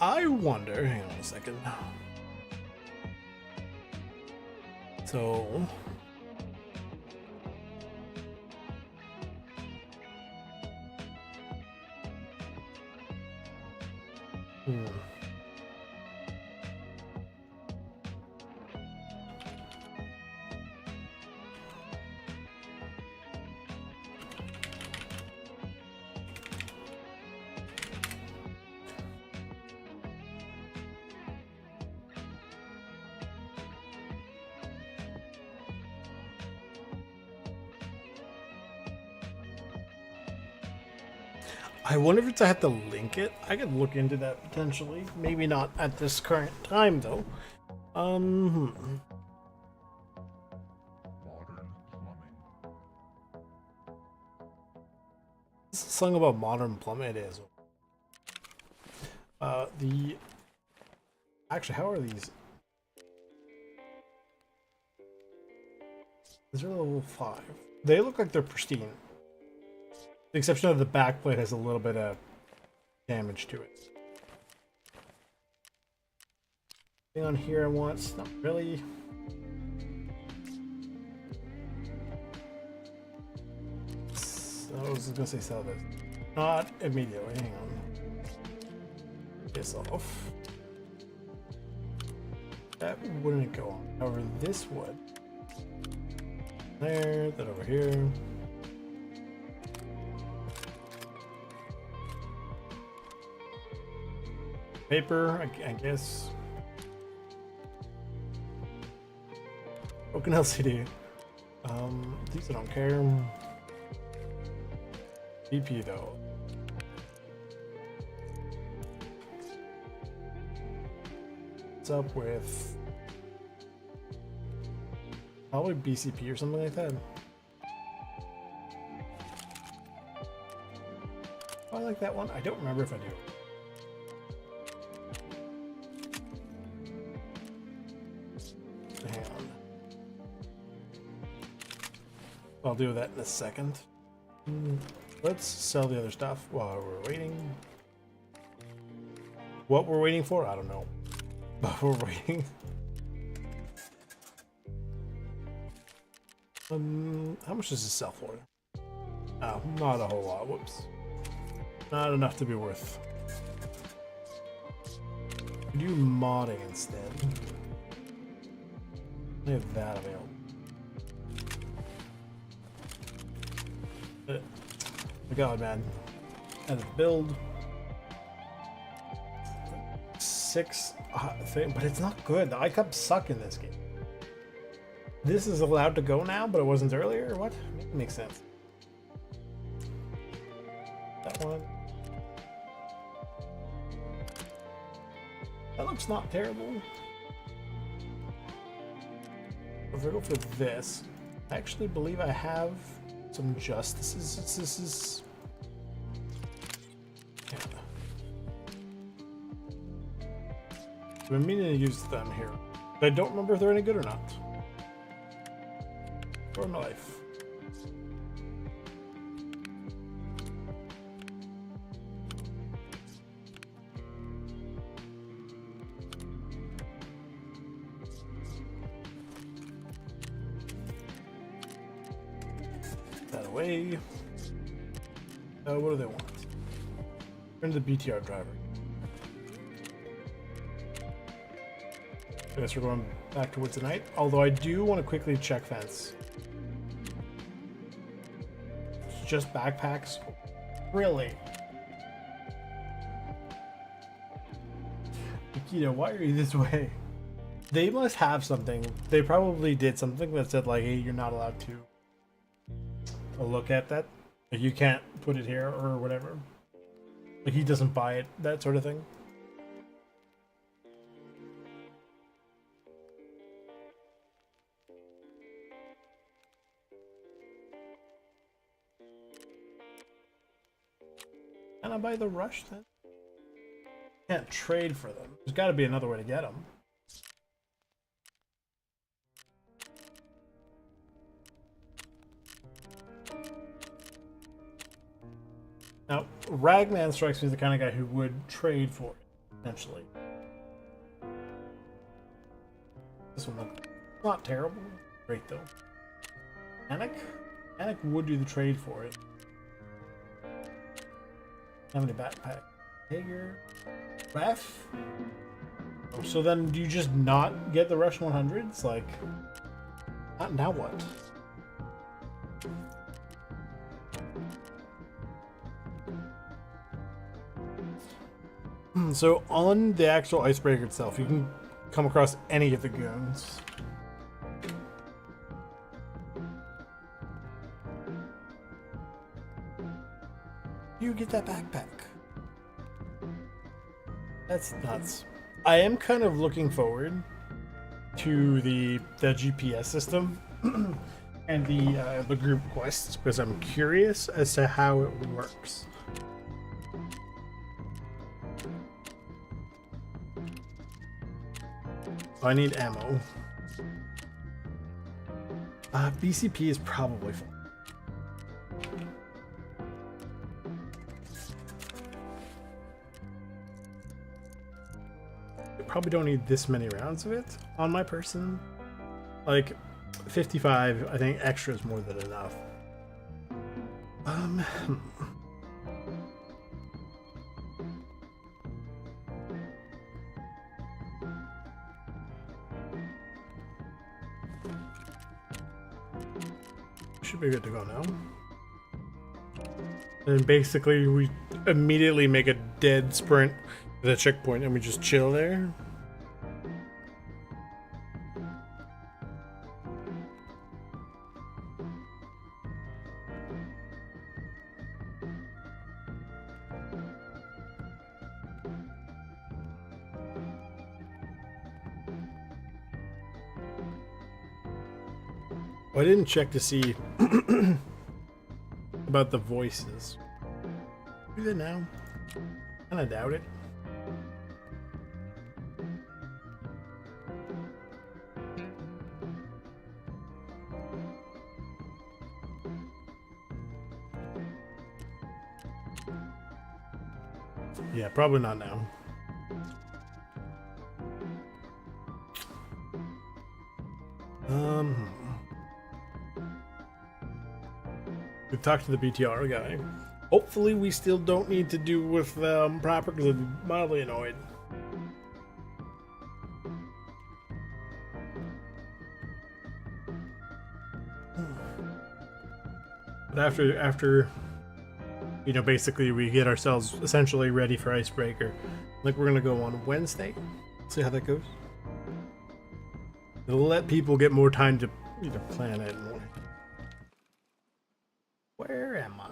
I wonder, hang on a second. So, I wonder if I have to link it. I could look into that potentially. Maybe not at this current time though. Modern plumbing. This is a song about modern plumbing. It is. Actually, how are these? These are level 5. They look like they're pristine. The exception of the back plate has a little bit of damage to it. Thing on here I want, not really. So I was gonna say sell this. Not immediately, hang on. This off. That wouldn't go on. However, this would. There, that over here. Paper, I guess. Broken LCD. These I don't care. BP though. What's up with probably BCP or something like that? I like that one. I don't remember if I do. Hang on. I'll do that in a second. Let's sell the other stuff while we're waiting. What we're waiting for? I don't know. But we're waiting. How much does this sell for? Oh, not a whole lot. Whoops. Not enough to be worth. Do modding instead. I have that available. My god, man. And the build. 6 thing, but it's not good. The iCups suck in this game. This is allowed to go now, but it wasn't earlier? What? Makes sense. That one. That looks not terrible. If I go for this, I actually believe I have some justices. This is... Yeah. I've been meaning to use them here, but I don't remember if they're any good or not. Or knife. away. What do they want? Turn to the BTR driver. I guess we're going back towards the night. Although I do want to quickly check fence. It's just backpacks. Really? Nikita, why are you this way? They must have something. They probably did something that said like, hey, you're not allowed to look at that. Like you can't put it here or whatever. Like he doesn't buy it, that sort of thing. Can I buy the rush then? Can't trade for them. There's got to be another way to get them. Now, Ragman strikes me as the kind of guy who would trade for it, potentially. This one looks not terrible. Great, though. Panic? Panic would do the trade for it. How many backpack? Hager? Ref? Oh, so then do you just not get the Rush 100s? Like, now what? So on the actual icebreaker itself, you can come across any of the goons. You get that backpack. That's nuts. I am kind of looking forward to the GPS system and the group quests because I'm curious as to how it works. I need ammo. BCP is probably fine. I probably don't need this many rounds of it on my person. Like 55, I think extra is more than enough. Should be good to go now. And basically we immediately make a dead sprint to the checkpoint and we just chill there. Well, I didn't check to see about the voices. Do they now? Kinda doubt it. Yeah, probably not now. We talked to the BTR guy. Hopefully we still don't need to do with proper because I'm mildly annoyed. But after you know, basically we get ourselves essentially ready for Icebreaker. Like we're gonna go on Wednesday. See how that goes. It'll let people get more time to plan it more. Where am I?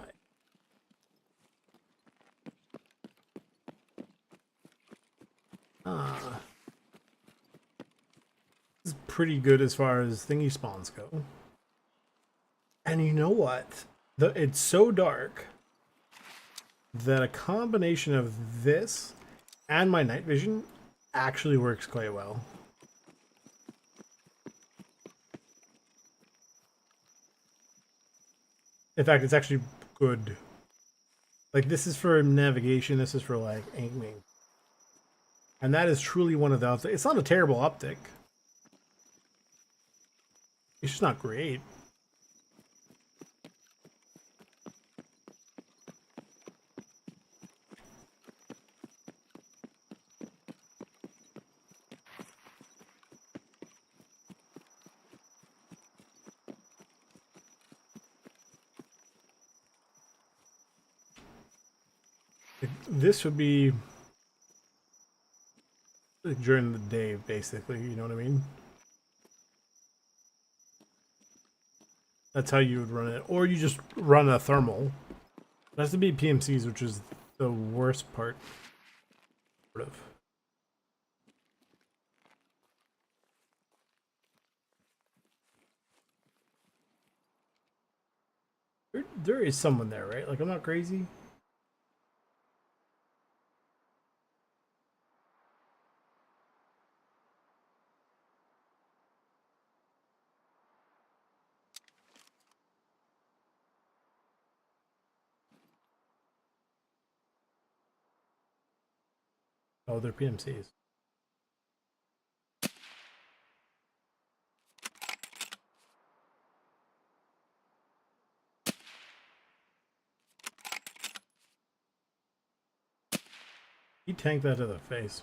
This is pretty good as far as thingy spawns go. And you know what? It's so dark that a combination of this and my night vision actually works quite well. In fact, it's actually good. Like, this is for navigation, this is for, like, aiming. And that is truly one of the... It's not a terrible optic. It's just not great. This would be like during the day, basically. You know what I mean? That's how you would run it, or you just run a thermal. It has to be PMCs, which is the worst part, sort of. There is someone there, right? Like, I'm not crazy. Oh, they're PMCs. He tanked that to the face.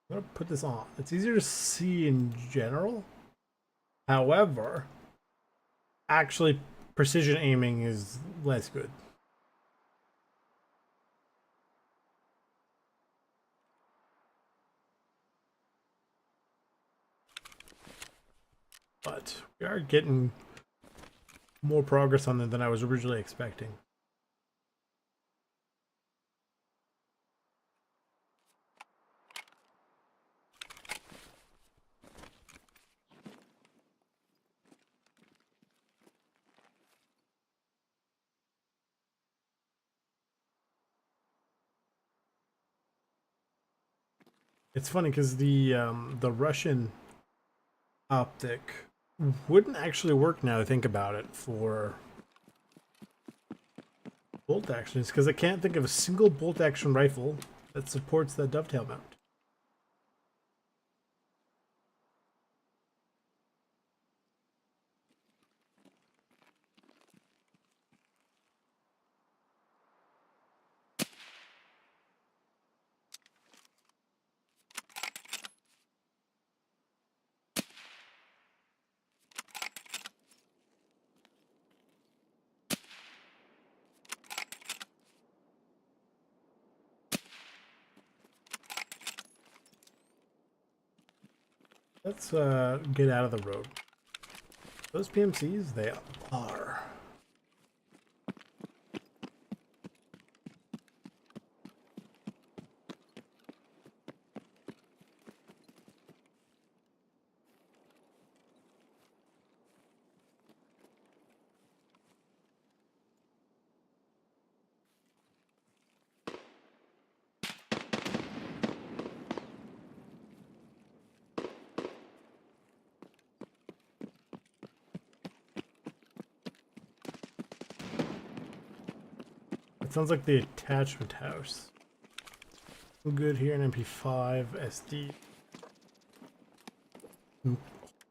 I'm gonna put this on. It's easier to see in general. However, actually, precision aiming is less good. But we are getting more progress on it than I was originally expecting. It's funny because the Russian optic wouldn't actually work now I think about it for bolt actions because I can't think of a single bolt action rifle that supports that dovetail mount. Let's get out of the road. Those PMCs, they are. Sounds like the attachment house. Good here in MP5 SD.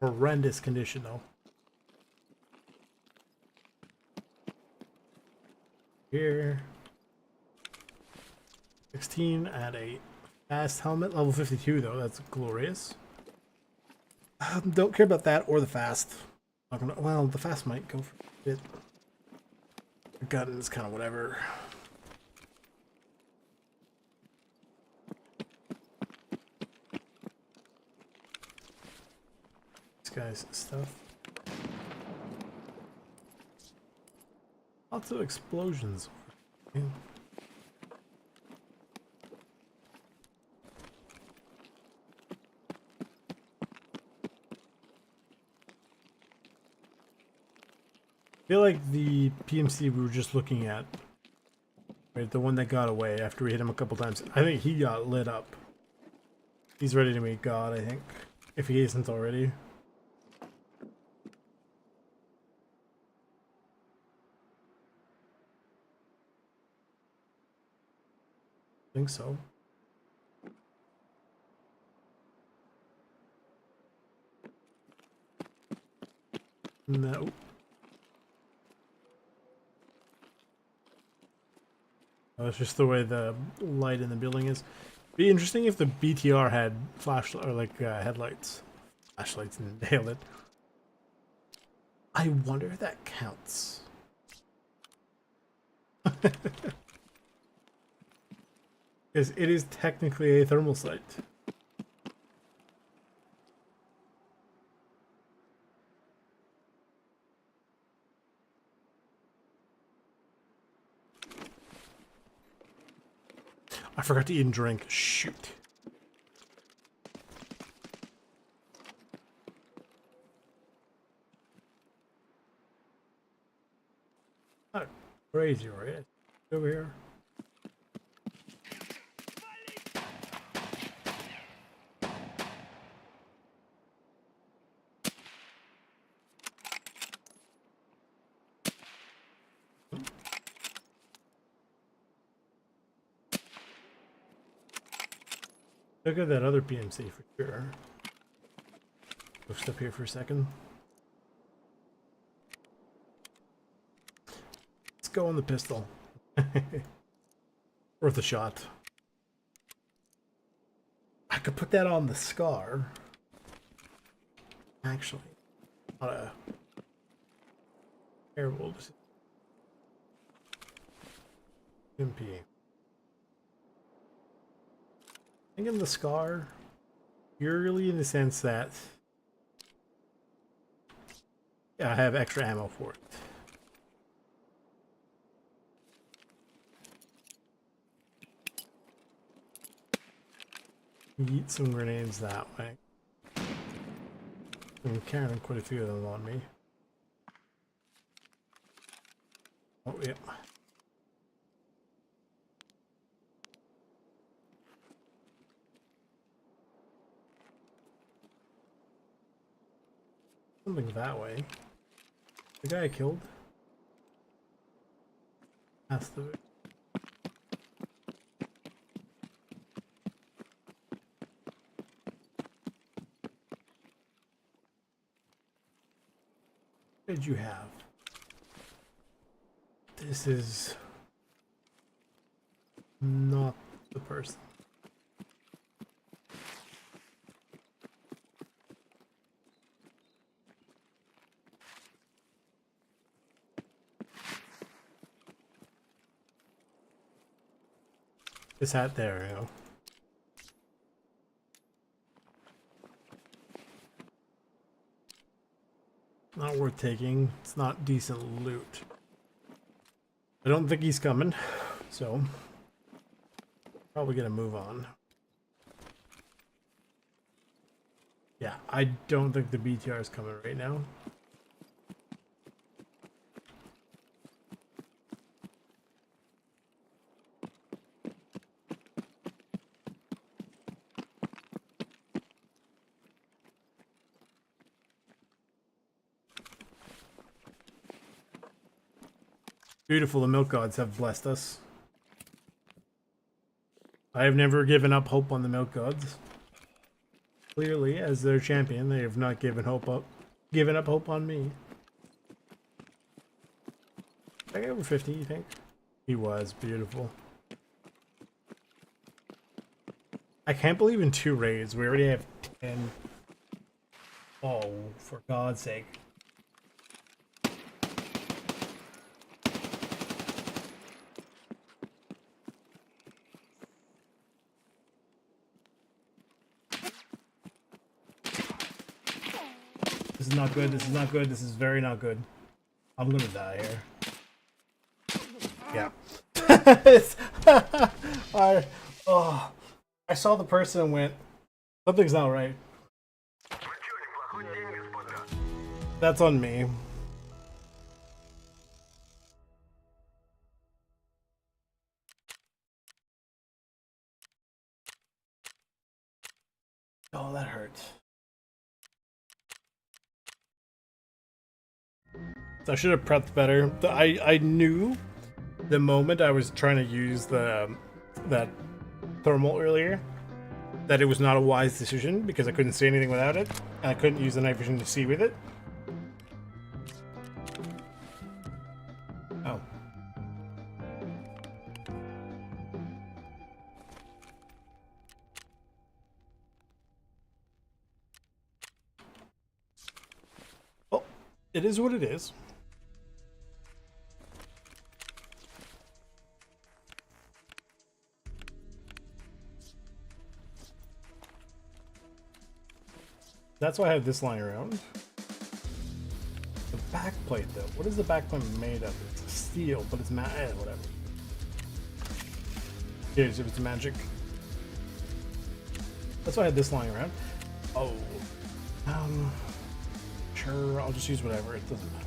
Horrendous condition though. Here. 16 at a fast helmet, level 52 though, that's glorious. Don't care about that or the fast. Well, the fast might go for it. The gun is kind of whatever. Guy's stuff. Lots of explosions. Okay. I feel like the PMC we were just looking at, right, the one that got away after we hit him a couple times, I think he got lit up. He's ready to meet God, I think, if he isn't already. I think so. No. Oh, it's just the way the light in the building is. Be interesting if the BTR had flashlight or like headlights. Flashlights, nailed it. I wonder if that counts. Because it is technically a thermal site. I forgot to eat and drink. Shoot. Not crazy, right? Over here. Look at that other PMC for sure. Go step here for a second. Let's go on the pistol. Worth a shot. I could put that on the Scar. Actually, not a terrible MP. Thinking the Scar purely in the sense that I have extra ammo for it. Yeet some grenades that way. I'm carrying quite a few of them on me. Oh, yeah. Something that way. The guy I killed has to be. What did you have? This is not the person. This hat there, you know. Not worth taking. It's not decent loot. I don't think he's coming, so probably gonna move on. Yeah, I don't think the BTR is coming right now. Beautiful, the milk gods have blessed us. I have never given up hope on the milk gods. Clearly, as their champion, they have not given up hope on me. I got over 50, you think? He was beautiful. I can't believe in 2 raids we already have 10. Oh, for God's sake. This is not good, this is not good, this is very not good. I'm gonna die here. Yeah. I saw the person and went, something's not right. That's on me. Oh, that hurts. I should have prepped better. I knew the moment I was trying to use that thermal earlier that it was not a wise decision because I couldn't see anything without it, and I couldn't use the night vision to see with it. Oh. Well, it is what it is. That's why I have this lying around. The backplate, though. What is the backplate made of? It's steel, but it's whatever. Here's if it's magic. That's why I had this lying around. Oh. Sure, I'll just use whatever. It doesn't matter.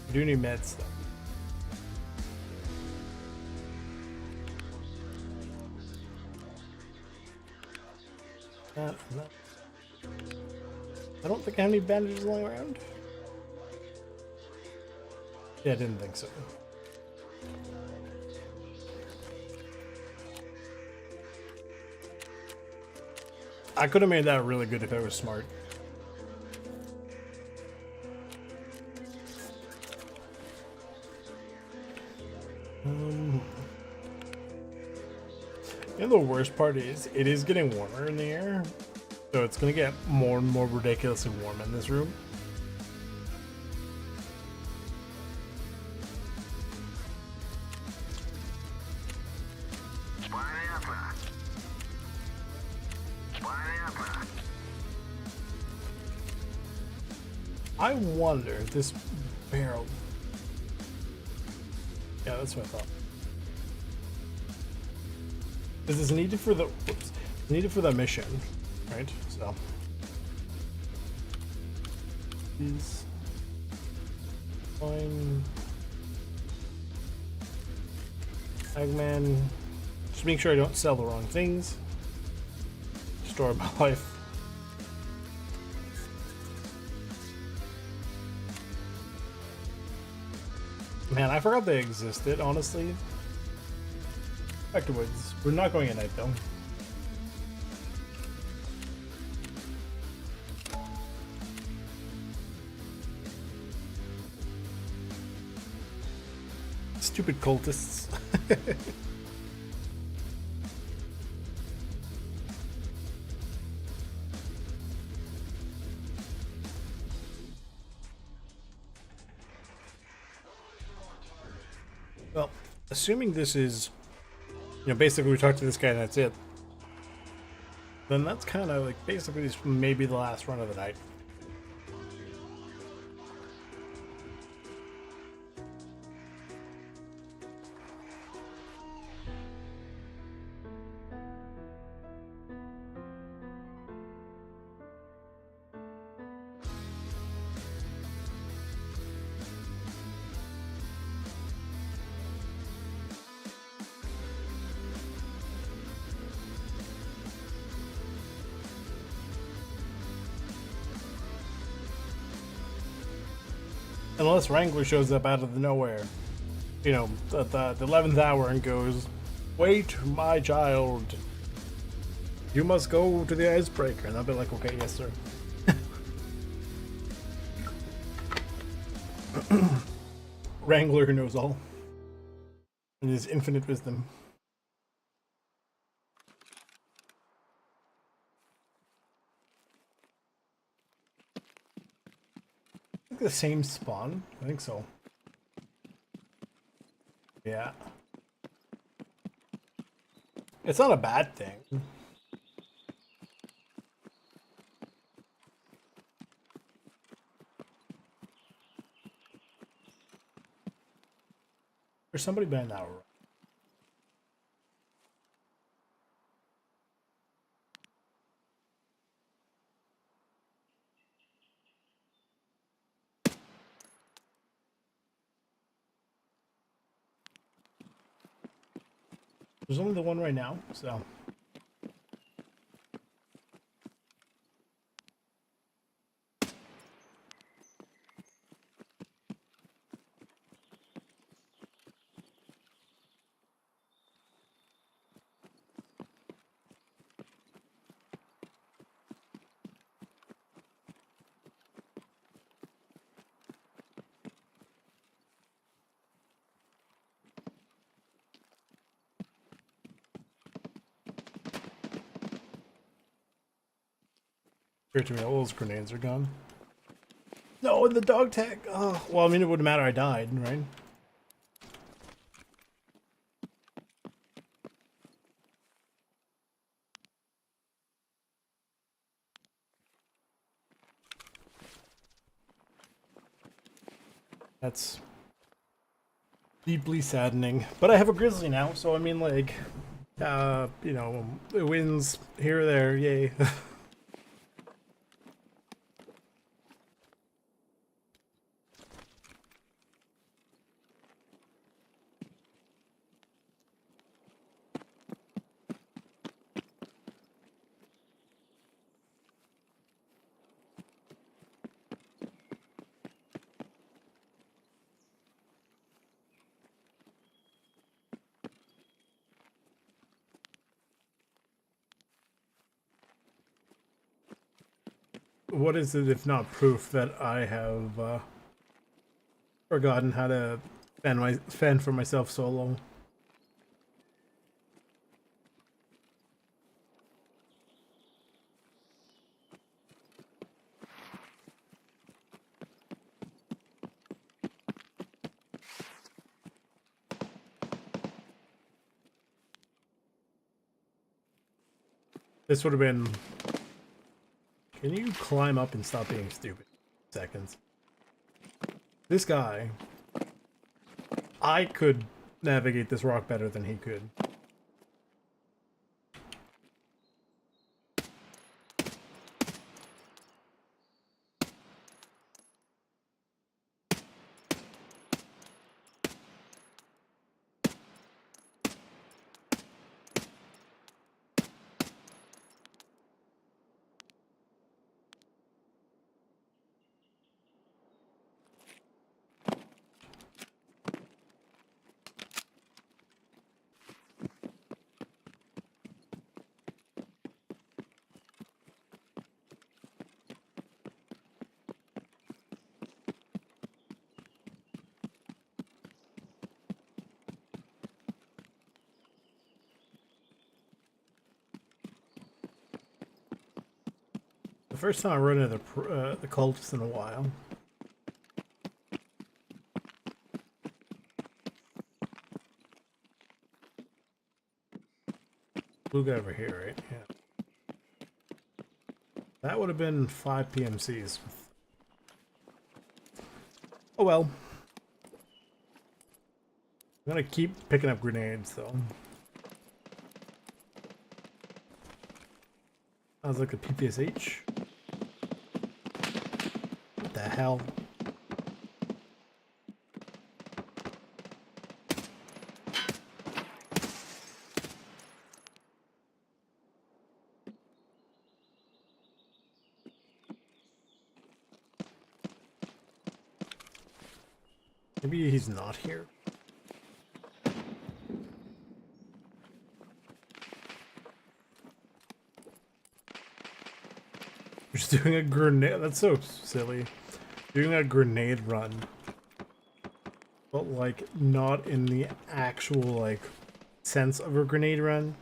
I do need meds, though. I don't think I have any bandages lying around. Yeah, I didn't think so. I could have made that really good if I was smart. You know, the worst part is, it is getting warmer in the air, so it's gonna get more and more ridiculously warm in this room. I wonder if this barrel... Yeah, that's what I thought. This is needed for the... Whoops, needed for the mission, right? So... Is... Fine... Eggman... Just make sure I don't sell the wrong things. Destroy my life. Man, I forgot they existed, honestly. Afterwards, we're not going at night though. Stupid cultists. Well, assuming this is, you know, basically we talk to this guy and that's it, then that's kind of like basically this maybe the last run of the night. Unless Wrangler shows up out of the nowhere, you know, at the 11th hour and goes, "Wait, my child, you must go to the icebreaker," and I'll be like, "Okay, yes, sir." Wrangler knows all, and his infinite wisdom. The same spawn? I think so. Yeah. It's not a bad thing. There's somebody behind that. There's only the one right now, so. To me, all those grenades are gone. No, and the dog tag. Oh, well, I mean, it wouldn't matter. I died, right? That's deeply saddening. But I have a grizzly now, so I mean, like, you know, it wins here or there, yay. What is it if not proof that I have forgotten how to fend for myself solo? This would have been... Can you climb up and stop being stupid? Seconds. This guy... I could navigate this rock better than he could. The first time I run into the cultists in a while. Blue guy over here, right? Yeah. That would have been 5 PMCs. Oh well. I'm gonna keep picking up grenades though. Sounds like a PTZN. What the hell? Maybe he's not here. Just doing a grenade. That's so silly. Doing a grenade run. But like not in the actual like sense of a grenade run.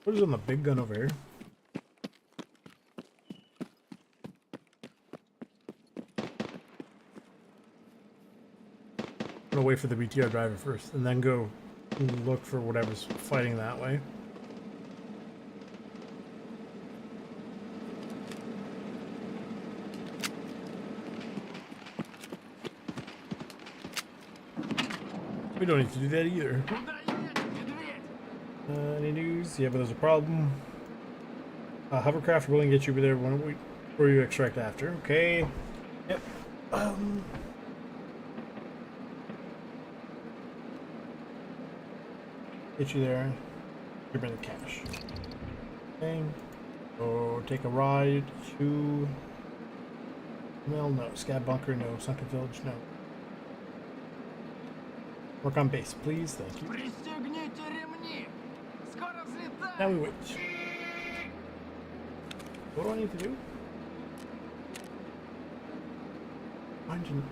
What is on the big gun over here? I'm gonna wait for the BTR driver first and then go look for whatever's fighting that way. We don't need to do that either. Any news? Yeah, but there's a problem. Hovercraft willing to get you over there before you extract after. Okay. Yep. Get you there. You bring the cash. Okay. Or take a ride to... Well, no. Scab Bunker, no. Sunken Village, no. Work on base, please. Thank you. Now we wait. What do I need to do? Engine.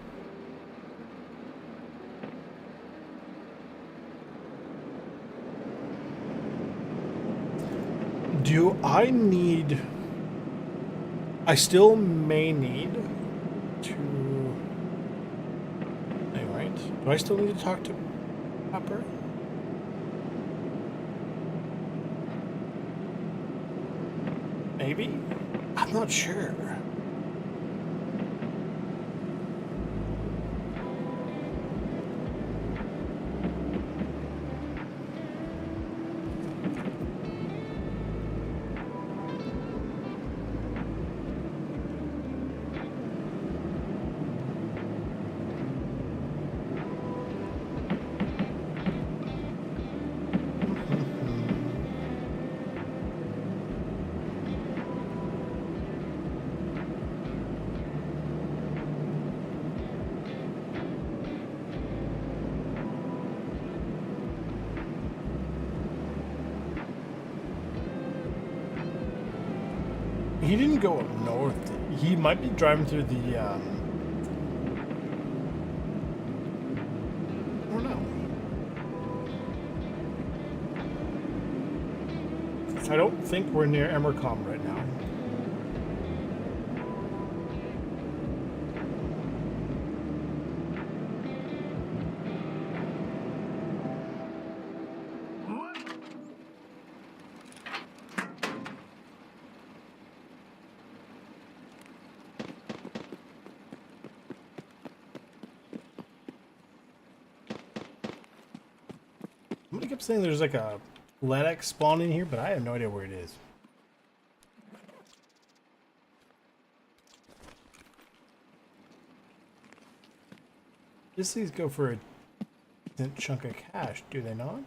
Do I need... I still may need to... Anyway, do I still need to talk to Pepper? Maybe? I'm not sure. He didn't go up north. He might be driving through the, I don't know. I don't think we're near Emercom right now. Somebody kept saying there's like a LEDX spawn in here, but I have no idea where it is. These go for a decent chunk of cash, do they not?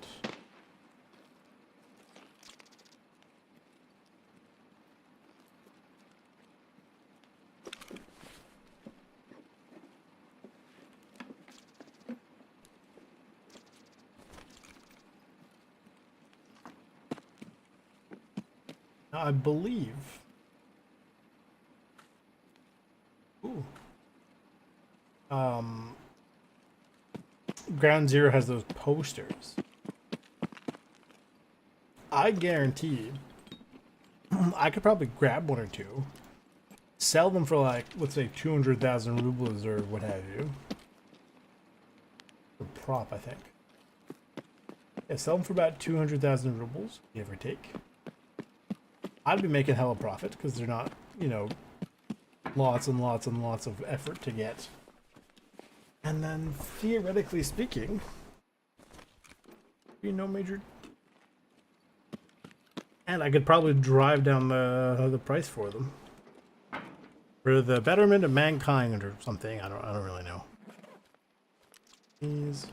I believe. Ooh. Ground Zero has those posters. I guarantee I could probably grab one or two, sell them for like, let's say 200,000 rubles or what have you. For prop, I think. Yeah, sell them for about 200,000 rubles, give or take. I'd be making hella profit because they're not, you know, lots and lots and lots of effort to get. And then, theoretically speaking, be no major. And I could probably drive down the price for them for the betterment of mankind or something. I don't really know. These.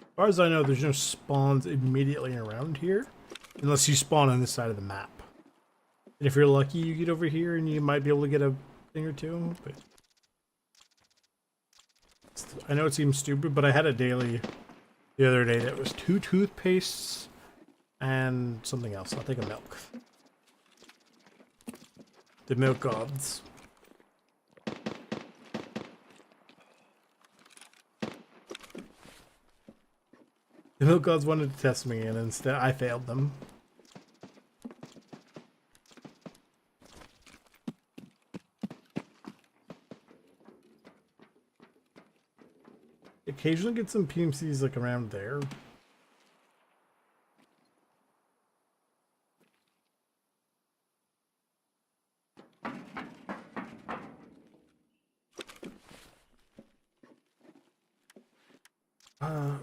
As far as I know, there's no spawns immediately around here, unless you spawn on this side of the map. And if you're lucky, you get over here and you might be able to get a thing or two. But I know it seems stupid, but I had a daily the other day that was 2 toothpastes and something else. I'll take a milk. The milk gods. The milk gods wanted to test me, and instead I failed them. Occasionally get some PMCs like around there.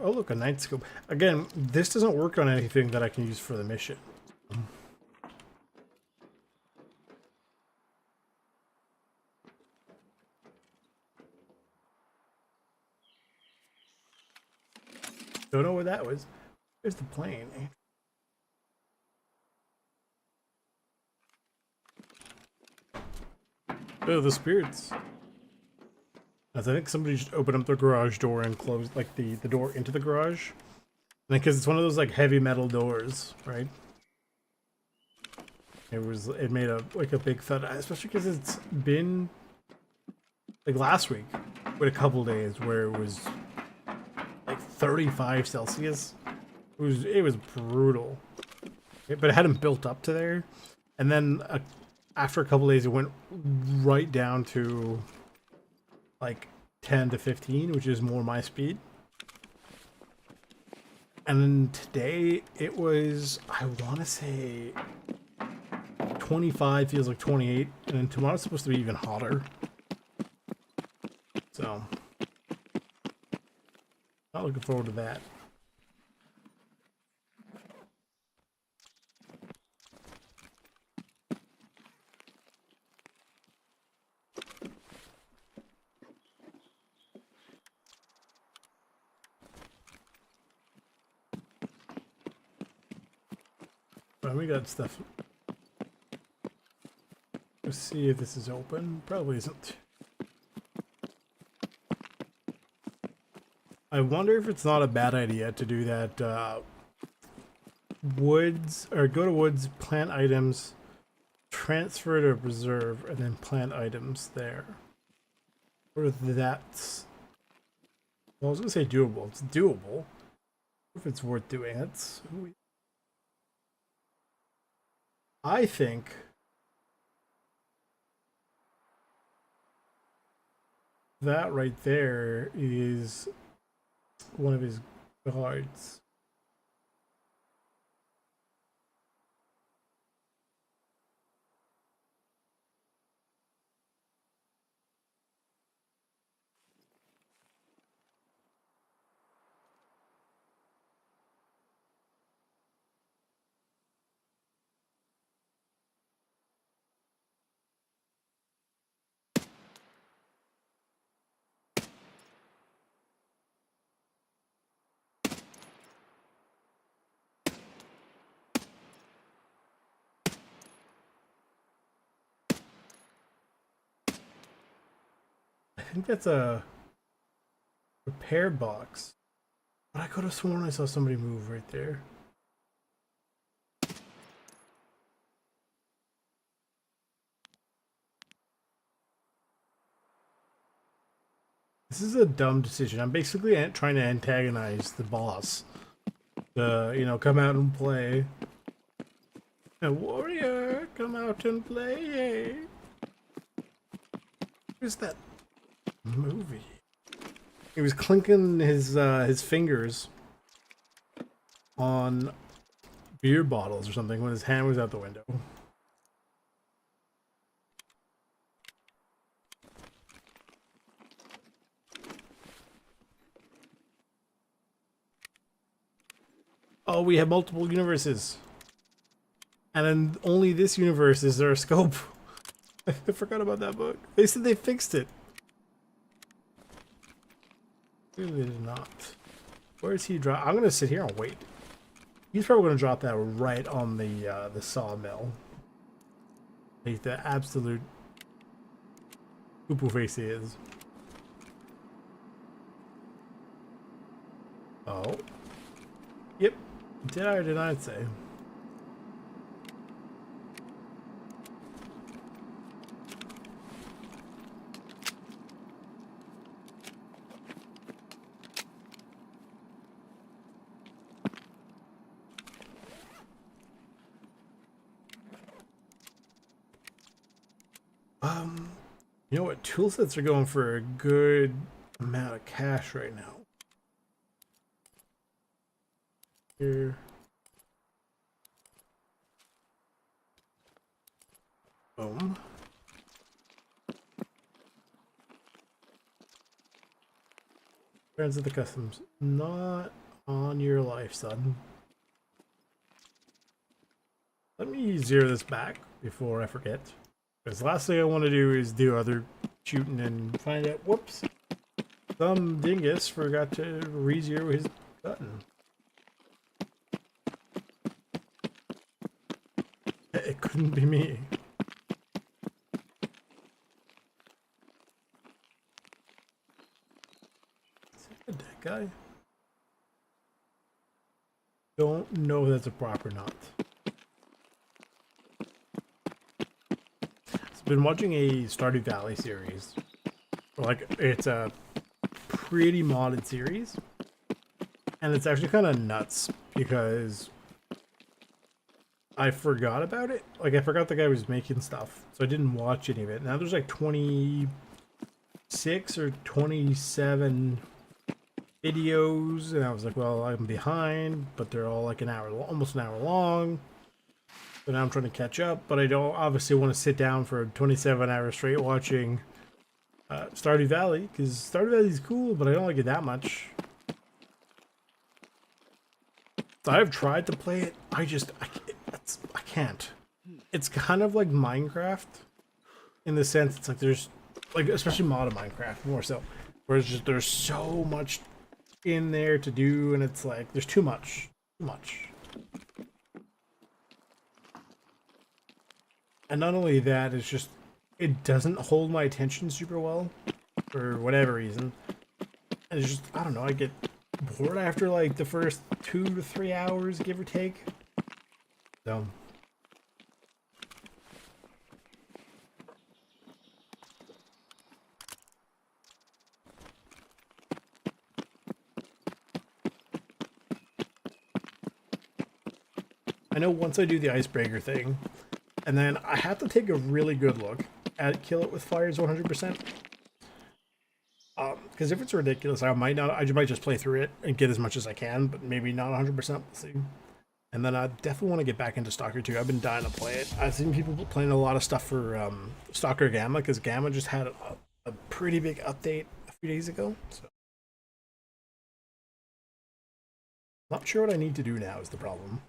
Oh look, a night scope. Again, this doesn't work on anything that I can use for the mission. Don't know where that was. There's the plane. Oh, the spirits. I think somebody just opened up the garage door and closed, like, the door into the garage. And because it's one of those, like, heavy metal doors, right? It made a big thud, especially because it's been like last week with a couple days where it was like 35 Celsius. It was brutal, but it hadn't built up to there, and then after a couple days it went right down to like 10 to 15, which is more my speed. And then today it was, I want to say 25, feels like 28, and then tomorrow's supposed to be even hotter. So, not looking forward to that. Well, we got stuff. Let's see if this is open. Probably isn't. I wonder if it's not a bad idea to do that woods, or go to woods, plant items, transfer to reserve, and then plant items there. Or that's, well, I was gonna say doable. It's doable. If it's worth doing, that's. I think that right there is one of his guards. I think that's a repair box. But I could have sworn I saw somebody move right there. This is a dumb decision. I'm basically trying to antagonize the boss. You know, come out and play. A warrior, come out and play. Where's that movie? He was clinking his fingers on beer bottles or something when his hand was out the window. Oh, we have multiple universes. And then only this universe is there a scope. I forgot about that book. They said they fixed it. Clearly they did not. Where is he drop? I'm gonna sit here and wait. He's probably gonna drop that right on the sawmill. Like the absolute poo-poo face he is. Oh. Yep. Did I or did I say? You know what? Tool sets are going for a good amount of cash right now. Here. Boom. Friends of the Customs. Not on your life, son. Let me zero this back before I forget. Because the last thing I want to do is do other shooting and find out, whoops, some dingus forgot to re-zero his button. It couldn't be me. Is that a dead guy? Don't know if that's a prop or not. been watching a Stardew Valley series. Like, it's a pretty modded series. And it's actually kind of nuts because I forgot about it. Like, I forgot the guy was making stuff, so I didn't watch any of it. Now there's like 26 or 27 videos, and I was like, well, I'm behind, but they're all like almost an hour long. So now I'm trying to catch up, but I don't obviously want to sit down for 27 hours straight watching Stardew Valley, because Stardew Valley is cool, but I don't like it that much. So I've tried to play it. I can't. It's kind of like Minecraft in the sense it's like there's like, especially modded Minecraft more so, where it's just there's so much in there to do, and it's like there's too much. And not only that, it's just it doesn't hold my attention super well for whatever reason. And it's just, I don't know, I get bored after like the first 2 to 3 hours, give or take. So I know once I do the icebreaker thing, and then I have to take a really good look at Kill It With Fire's 100%. Because if it's ridiculous, I might just play through it and get as much as I can, but maybe not 100%. We'll see. And then I definitely want to get back into Stalker 2. I've been dying to play it. I've seen people playing a lot of stuff for Stalker Gamma, because Gamma just had a pretty big update a few days ago. So not sure what I need to do now is the problem.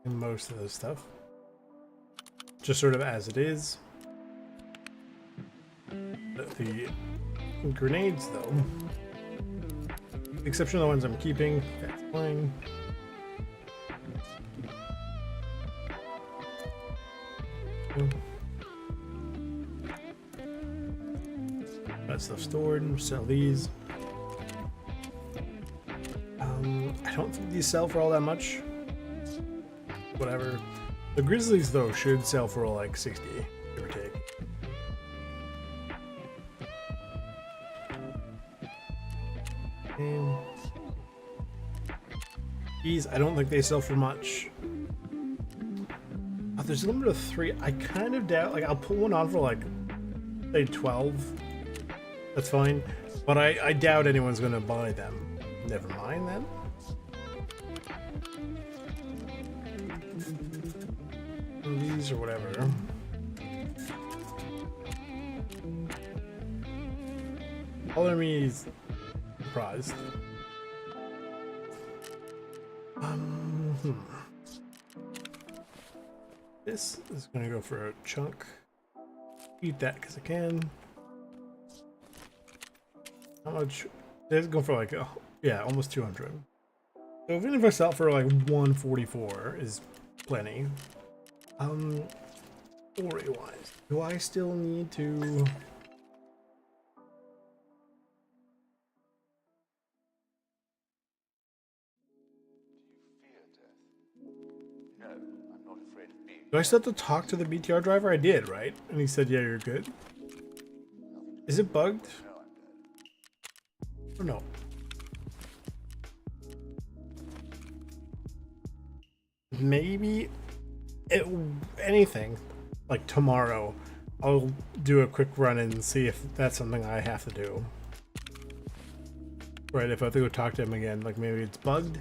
Most of this stuff just sort of as it is. The grenades, though, with the exception of the ones I'm keeping, that's fine. That stuff stored. Sell these. I don't think these sell for all that much. Whatever. The Grizzlies, though, should sell for like 60, give or take. And these, I don't think they sell for much. Oh, there's a limit of 3. I kind of doubt, like, I'll put one on for like, say 12. That's fine. But I doubt anyone's gonna buy them. Never mind then. These or whatever. Color me surprised. This is gonna go for a chunk. Eat that because I can. How much? It's going for like, yeah, almost 200. So even if I sell for like 144 is plenty. Story wise, do I still need to? Do you fear death? No, I'm not afraid of being. Do I still have to talk to the BTR driver? I did, right? And he said, yeah, you're good. Is it bugged? No, I'm dead. Or no? Maybe anything like tomorrow I'll do a quick run and see if that's something I have to do, right? If I have to go talk to him again, like maybe it's bugged,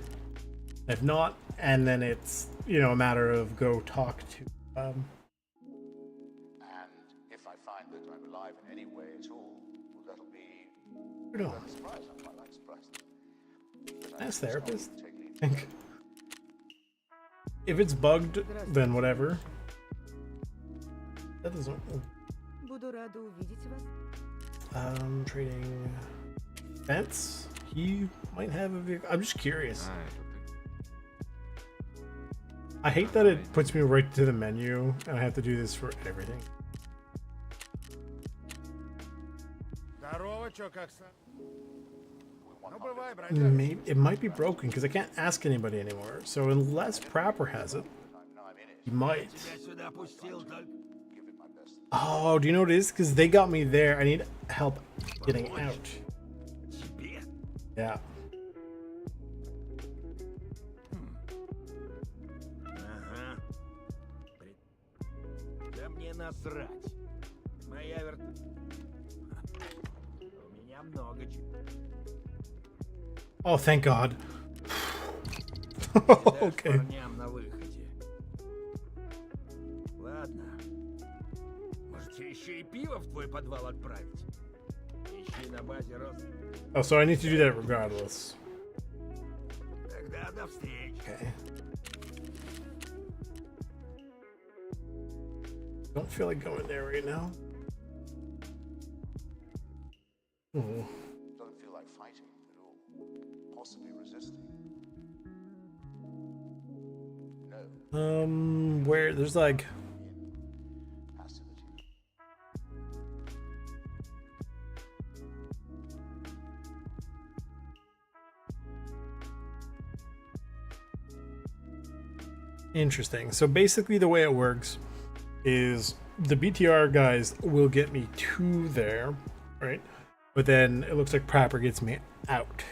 if not, and then it's, you know, a matter of go talk to And if I find that I'm alive in any way at all, well, that'll be who knows? a surprise. I quite like surprises. As therapist, Take leave. I think. If it's bugged, then whatever. That doesn't. Буду рада увидеть вас. Trading. fence. He might have a vehicle. I'm just curious. А, это ты. I hate that it puts me right to the menu and I have to do this for everything. Здорово, чё, как сам? Ну, бывай, бродяга. Maybe it might be broken because I can't ask anybody anymore. So unless Prapper has it, he might. Oh, do you know what it is? Because they got me there. I need help getting out. Yeah. Ага. Да мне насрать. Моя У меня много чего. Oh, thank God. Okay. Парням на выходе. Ладно. Можете еще и пиво в твой подвал отправить. Ищи на базе рост. Oh, so I need to do that regardless. Тогда до встречи. Okay. Don't feel like going there right now. Oh. Doesn't feel like fighting at all. Possibly resisting. No. Where there's like Passivity. interesting. So basically the way it works is the BTR guys will get me to there, right? But then it looks like Prapper gets me out.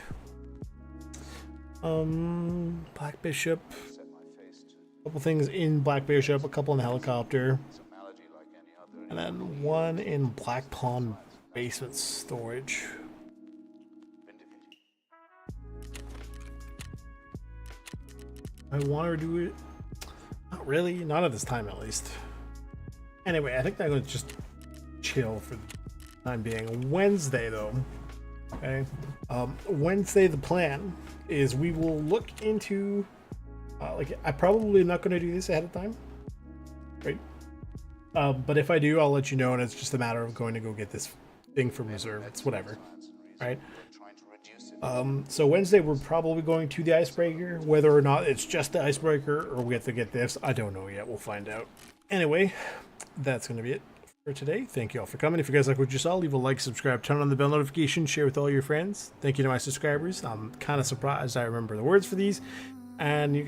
Black Bishop. Set my face to A couple things in Black Bishop, a couple in the helicopter, some malady like any other. and then one in Black Pond basement storage. Vindicating. I want to do it. Not really, not at this time at least. Anyway, I think I'm gonna just chill for the time being. Wednesday though, okay. Wednesday the plan is we will look into. Like I'm probably not gonna do this ahead of time, right? But if I do, I'll let you know, and it's just a matter of going to go get this thing from reserve. It's whatever, right? Trying to reduce it. So Wednesday we're probably going to the icebreaker. Whether or not it's just the icebreaker or we have to get this, I don't know yet. We'll find out. Anyway, that's going to be it for today. Thank you all for coming. If you guys like what you saw, leave a like, subscribe, turn on the bell notification, share with all your friends. Thank you to my subscribers. I'm kind of surprised I remember the words for these. And you